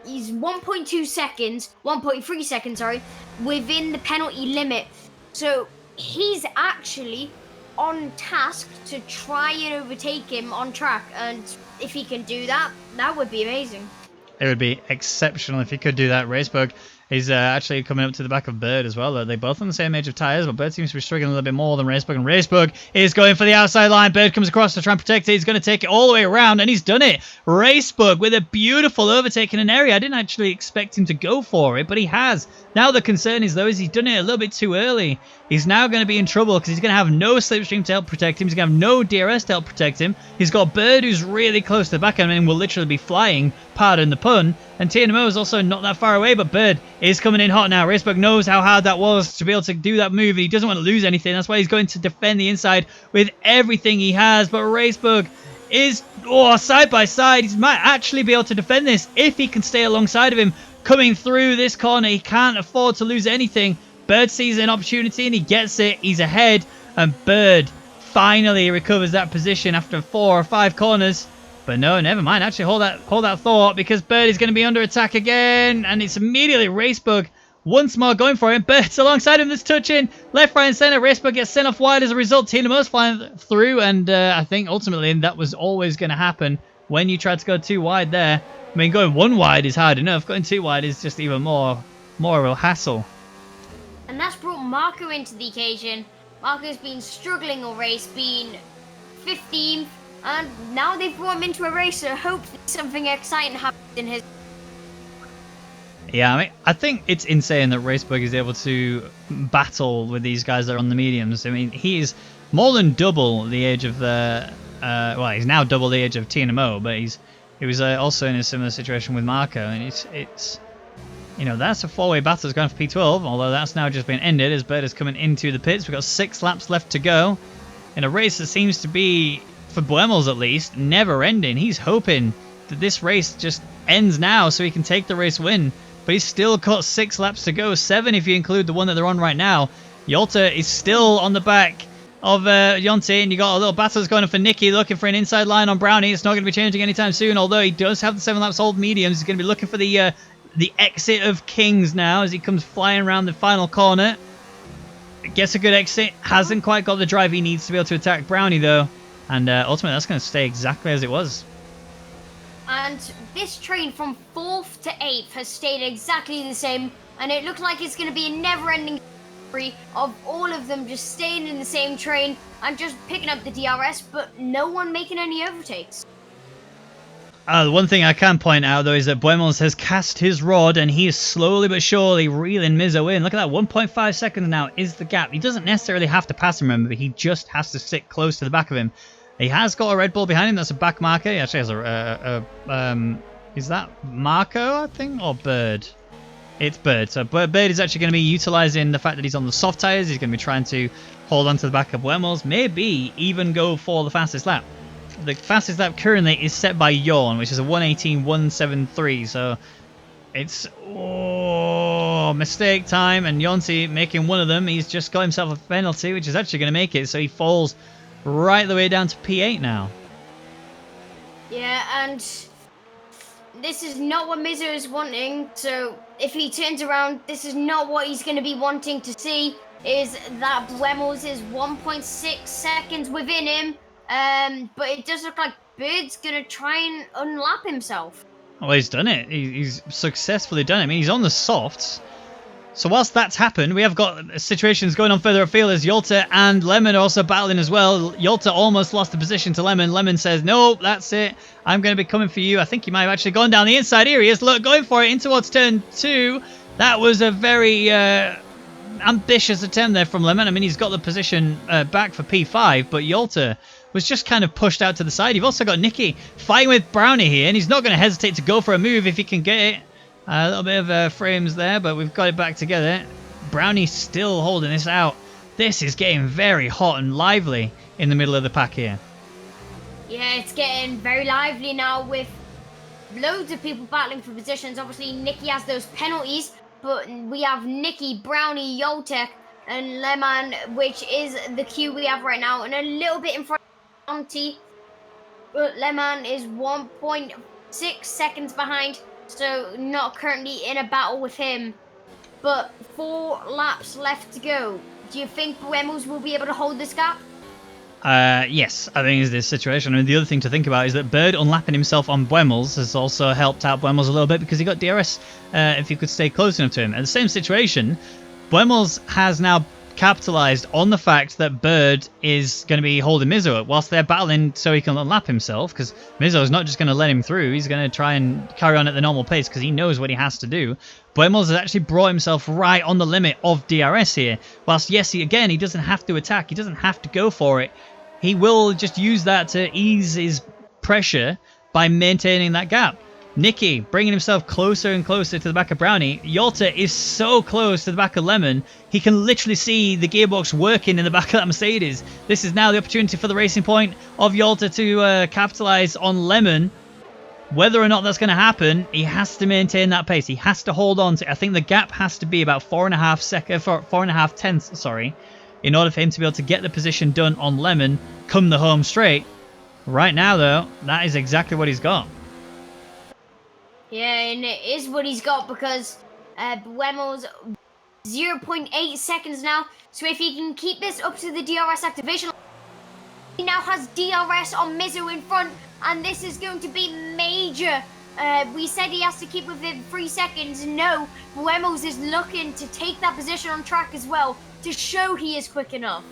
he's 1.2 seconds, 1.3 seconds, sorry, within the penalty limit. So he's actually on task to try and overtake him on track. And if he can do that, that would be amazing. It would be exceptional if he could do that. Racebug is actually coming up to the back of Bird as well. They're both on the same age of tyres, but Bird seems to be struggling a little bit more than Racebug. And Racebug is going for the outside line. Bird comes across to try and protect it. He's going to take it all the way around, and he's done it. Racebug with a beautiful overtake in an area. I didn't actually expect him to go for it, but he has. Now the concern is, though, is he's done it a little bit too early. He's now going to be in trouble because he's going to have no slipstream to help protect him. He's going to have no DRS to help protect him. He's got Bird who's really close to the back end and will literally be flying, pardon the pun. And TNMO is also not that far away, but Bird is coming in hot now. Racebug knows how hard that was to be able to do that move. He doesn't want to lose anything. That's why he's going to defend the inside with everything he has. But Racebug is side by side. He might actually be able to defend this if he can stay alongside of him. Coming through this corner, he can't afford to lose anything. Bird sees an opportunity and he gets it. He's ahead, and Bird finally recovers that position after 4 or 5 corners. But no, never mind. Actually, hold that thought, because Bird is going to be under attack again, and it's immediately Racebug once more going for him. Bird's alongside him. That's touching left, right, and centre. Racebug gets sent off wide as a result. TNMO's flying through, and I think ultimately that was always going to happen when you tried to go too wide there. I mean, going 1 wide is hard enough. Going 2 wide is just even more of a hassle. And that's brought Marco into the occasion. Marco's been struggling all race, been 15th, and now they've brought him into a race, so hopefully something exciting happens in his... Yeah, I mean, I think it's insane that Racebug is able to battle with these guys that are on the mediums. I mean, he's more than double the age of the... well, he's now double the age of TNMO, but he was also in a similar situation with Marco, and it's you know, that's a 4-way battle that's going for P12, although that's now just been ended as Bird is coming into the pits. We've got 6 laps left to go in a race that seems to be, for Buemels at least, never ending. He's hoping that this race just ends now so he can take the race win, but he's still got 6 laps to go, 7 if you include the one that they're on right now. Yolta is still on the back of Yonti, and you got a little battle going on for Nicky, looking for an inside line on Brownie. It's not going to be changing anytime soon, although he does have the 7 laps old mediums. He's going to be looking for the exit of Kings now as he comes flying around the final corner. Gets a good exit. Hasn't quite got the drive he needs to be able to attack Brownie, though. And ultimately, that's going to stay exactly as it was. And this train from 4th to 8th has stayed exactly the same. And it looks like it's going to be a never-ending story of all of them just staying in the same train and just picking up the DRS, but no one making any overtakes. The one thing I can point out, though, is that Buemels has cast his rod, and he is slowly but surely reeling Mizzo in. Look at that, 1.5 seconds now is the gap. He doesn't necessarily have to pass him, remember, he just has to sit close to the back of him. He has got a Red Bull behind him. That's a back marker. He actually has is that Marco, I think, or Bird? It's Bird. So Bird is actually going to be utilising the fact that he's on the soft tyres. He's going to be trying to hold on to the back of Buemels, maybe even go for the fastest lap. The fastest lap currently is set by Yawn, which is a 1:18.173. So it's mistake time, and Yonti making one of them. He's just got himself a penalty, which is actually going to make it. So he falls right the way down to P8 now. Yeah, and this is not what Mizzo is wanting. So if he turns around, this is not what he's going to be wanting to see. Is that Buemels is 1.6 seconds within him. But it does look like Bird's going to try and unlap himself. Well, he's done it. He's successfully done it. I mean, he's on the softs. So whilst that's happened, we have got situations going on further afield as Yolta and Lemon are also battling as well. Yolta almost lost the position to Lemon. Lemon says, no, that's it. I'm going to be coming for you. I think he might have actually gone down the inside. Here he is. Look, going for it in towards turn 2. That was a very ambitious attempt there from Lemon. I mean, he's got the position back for P5, but Yolta was just kind of pushed out to the side. You've also got Nicky fighting with Brownie here, and he's not going to hesitate to go for a move if he can get it. A little bit of frames there, but we've got it back together. Brownie's still holding this out. This is getting very hot and lively in the middle of the pack here. Yeah, it's getting very lively now with loads of people battling for positions. Obviously, Nicky has those penalties, but we have Nicky, Brownie, Yoltek, and Lemon, which is the queue we have right now, and a little bit in front of Yonti. But Lemon is 1.6 seconds behind. so not currently in a battle with him. But 4 laps left to go. Do you think Bremels will be able to hold this gap? Yes, I think it's this situation. I mean, the other thing to think about is that Bird unlapping himself on Buemels has also helped out Buemels a little bit because he got DRS if he could stay close enough to him. And the same situation, Buemels has now capitalized on the fact that Bird is going to be holding Mizzo up whilst they're battling so he can unlap himself, because Mizzo is not just going to let him through. He's going to try and carry on at the normal pace because he knows what he has to do. Buemels has actually brought himself right on the limit of DRS here. Whilst, yes, he doesn't have to attack. He doesn't have to go for it. He will just use that to ease his pressure by maintaining that gap. Nicky bringing himself closer and closer to the back of Brownie. Yolta is so close to the back of Lemon, he can literally see the gearbox working in the back of that Mercedes. This is now the opportunity for the Racing Point of Yolta to capitalize on Lemon. Whether or not that's going to happen, he has to maintain that pace. He has to hold on to. I think the gap has to be about 4.5 tenths, in order for him to be able to get the position done on Lemon come the home straight. Right now, though, that is exactly what he's got. Yeah, and it is what he's got because Buemels 0.8 seconds now. So if he can keep this up to the DRS activation, he now has DRS on Mizzo in front, and this is going to be major. We said he has to keep within 3 seconds. No, Buemels is looking to take that position on track as well to show he is quick enough.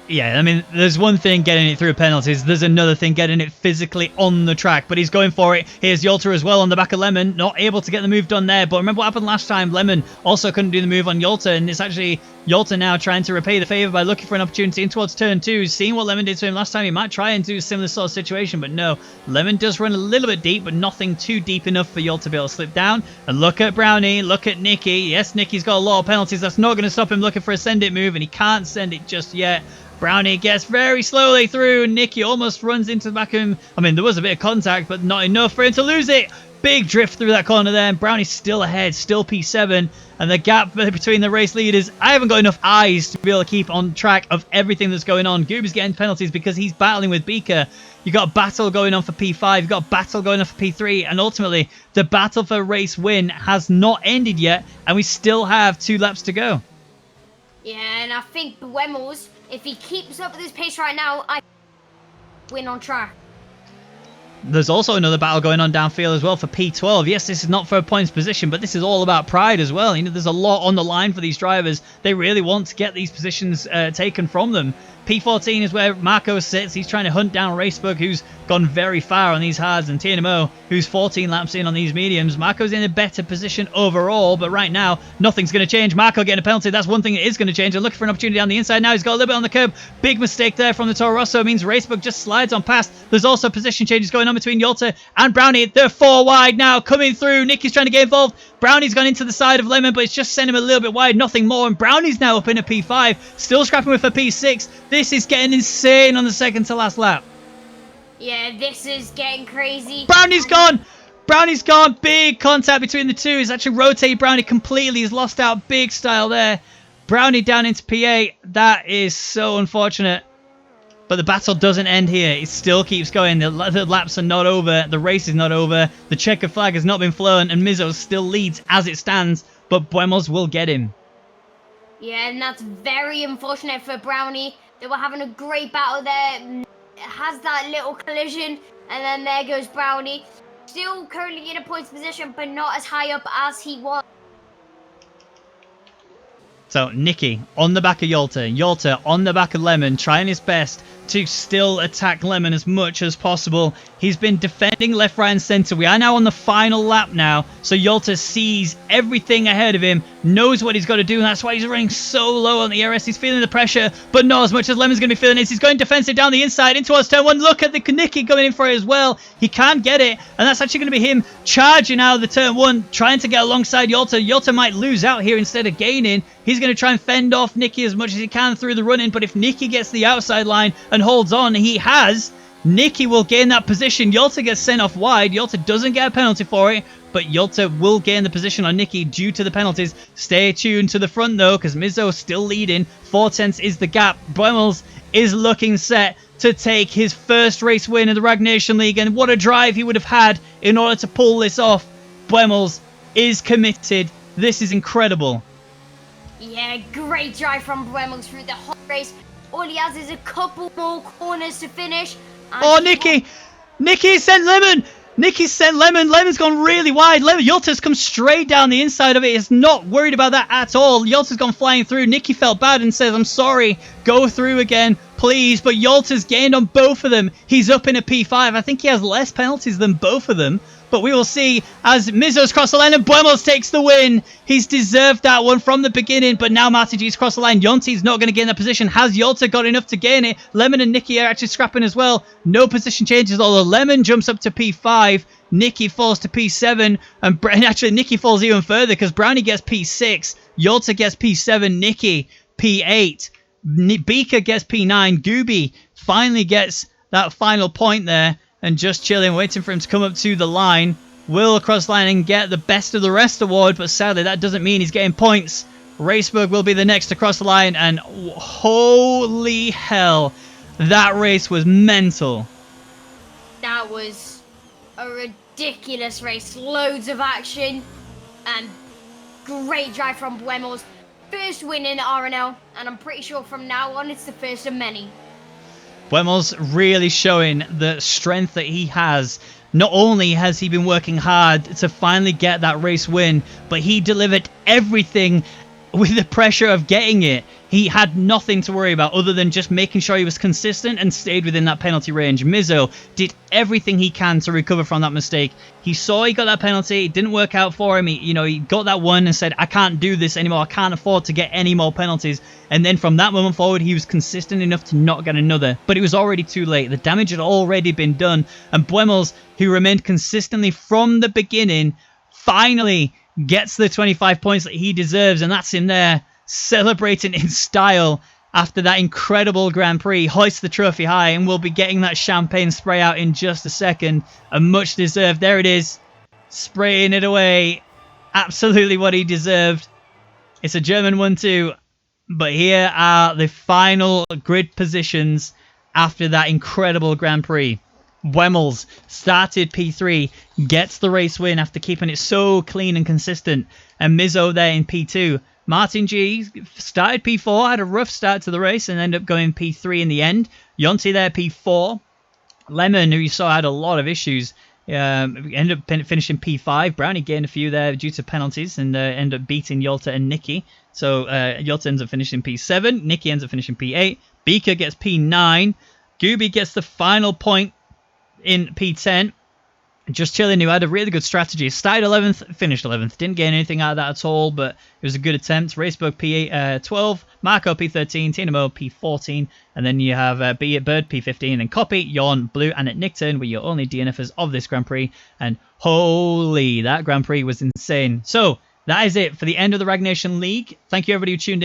Yeah, I mean, there's one thing getting it through penalties. There's another thing getting it physically on the track. But he's going for it. Here's Yolta as well on the back of Lemon. Not able to get the move done there. But remember what happened last time? Lemon also couldn't do the move on Yolta. And it's actually Yolta now trying to repay the favour by looking for an opportunity in towards turn 2. Seeing what Lemon did to him last time, he might try and do a similar sort of situation. But no, Lemon does run a little bit deep, but nothing too deep enough for Yolta to be able to slip down. And look at Brownie. Look at Nicky. Yes, Nicky's got a lot of penalties. That's not going to stop him looking for a send it move. And he can't send it just yet. Brownie gets very slowly through. Nicky almost runs into the back of him. I mean, there was a bit of contact, but not enough for him to lose it. Big drift through that corner there. And Brownie's still ahead, still P7. And the gap between the race leaders, I haven't got enough eyes to be able to keep on track of everything that's going on. Gooby's getting penalties because he's battling with Beaker. You've got a battle going on for P5. You've got a battle going on for P3. And ultimately, the battle for race win has not ended yet. And we still have 2 laps to go. Yeah, and I think Buemels, if he keeps up with this pace right now, I win on track. There's also another battle going on downfield as well for P12. Yes, this is not for a points position, but this is all about pride as well. You know, there's a lot on the line for these drivers. They really want to get these positions taken from them. P14 is where Marco sits. He's trying to hunt down Racebug, who's gone very far on these hards, and TNMO, who's 14 laps in on these mediums. Marco's in a better position overall, but right now, nothing's going to change. Marco getting a penalty. That's one thing that is going to change. They're looking for an opportunity on the inside now. He's got a little bit on the curb. Big mistake there from the Toro Rosso. Means Racebug just slides on past. There's also position changes going on between Yolta and Brownie. They're 4 wide now, coming through. Nicky's trying to get involved. Brownie's gone into the side of Lemon, but it's just sent him a little bit wide, nothing more. And Brownie's now up in a P5, still scrapping with a P6. This is getting insane on the second to last lap. Yeah, this is getting crazy. Brownie's gone! Brownie's gone! Big contact between the two. He's actually rotated Brownie completely. He's lost out big style there. Brownie down into P8. That is so unfortunate. But the battle doesn't end here. It still keeps going. The laps are not over. The race is not over. The checkered flag has not been flown. And Mizzo still leads as it stands. But Buemels will get him. Yeah, and that's very unfortunate for Brownie. They were having a great battle there. It has that little collision. And then there goes Brownie. Still currently in a points position, but not as high up as he was. So Nicky on the back of Yolta. Yolta on the back of Lemon, trying his best to still attack Lemon as much as possible. He's been defending left, right, and centre. We are now on the final lap now. So Yolta sees everything ahead of him, knows what he's got to do, and that's why he's running so low on the ERS. He's feeling the pressure, but not as much as Lemon's going to be feeling it. He's going defensive down the inside in towards turn 1. Look at the Nicky coming in for it as well. He can't get it, and that's actually going to be him charging out of the turn 1, trying to get alongside Yolta. Yolta might lose out here instead of gaining. He's going to try and fend off Nicky as much as he can through the run-in, but if Nicky gets the outside line and holds on, he has, Nicky will gain that position. Yolta gets sent off wide. Yolta doesn't get a penalty for it, but Yolta will gain the position on Nicky due to the penalties. Stay tuned to the front though, because Mizzo's still leading. 4 tenths is the gap. Buemels is looking set to take his first race win in the Rwagnation League, and what a drive he would have had in order to pull this off. Buemels is committed. This is incredible. Yeah, great drive from Buemels through the whole race. All he has is a couple more corners to finish. Oh, Nicky! Nicky sent Lemon! Nicky sent Lemon. Lemon's gone really wide. Yolta's come straight down the inside of it. He's not worried about that at all. Yolta's gone flying through. Nicky felt bad and says, I'm sorry. Go through again, please. But Yolta's gained on both of them. He's up in a P5. I think he has less penalties than both of them. But we will see as Mizo's crossed the line and Buemels takes the win. He's deserved that one from the beginning, but now Martin G's crossed the line. Yonti's not going to gain that position. Has Yolta got enough to gain it? Lemon and Nicky are actually scrapping as well. No position changes, although Lemon jumps up to P5. Nicky falls to P7. And actually, Nicky falls even further because Brownie gets P6. Yolta gets P7. Nicky, P8. Beaker gets P9. Gooby finally gets that final point there. And just chilling, waiting for him to come up to the line. Will cross line and get the best of the rest award, but sadly that doesn't mean he's getting points. Racebug will be the next to cross the line, and holy hell, that race was mental. That was a ridiculous race. Loads of action and great drive from Buemels. First win in RNL, and I'm pretty sure from now on it's the first of many. Buemels really showing the strength that he has. Not only has he been working hard to finally get that race win, but he delivered everything with the pressure of getting it. He had nothing to worry about other than just making sure he was consistent and stayed within that penalty range. Mizo did everything he can to recover from that mistake. He saw he got that penalty. It didn't work out for him. He got that one and said, I can't do this anymore. I can't afford to get any more penalties. And then from that moment forward, he was consistent enough to not get another. But it was already too late. The damage had already been done. And Buemels, who remained consistently from the beginning, finally gets the 25 points that he deserves. And that's him there, celebrating in style after that incredible Grand Prix. Hoists the trophy high, and we'll be getting that champagne spray out in just a second. And much deserved. There it is. Spraying it away. Absolutely what he deserved. It's a German 1-2. But here are the final grid positions after that incredible Grand Prix. Buemels started P3, gets the race win after keeping it so clean and consistent. And Mizo there in P2. Martin G started P4, had a rough start to the race and ended up going P3 in the end. Yonti there P4. Lemon, who you saw had a lot of issues, ended up finishing P5. Brownie gained a few there due to penalties and ended up beating Yolta and Nicky. So Yolta ends up finishing P7. Nicky ends up finishing P8. Beaker gets P9. Gooby gets the final point in P10. Just chilling, who had a really good strategy. Started 11th, finished 11th. Didn't gain anything out of that at all, but it was a good attempt. Racebug P12, Marco P13, Tinamo P14, and then you have Be It Bird P15, and Copy, Yawn, Blue, and at Nickturn were your only DNFers of this Grand Prix. And holy, that Grand Prix was insane. So that is it for the end of the Rwagnation League. Thank you everybody who tuned in.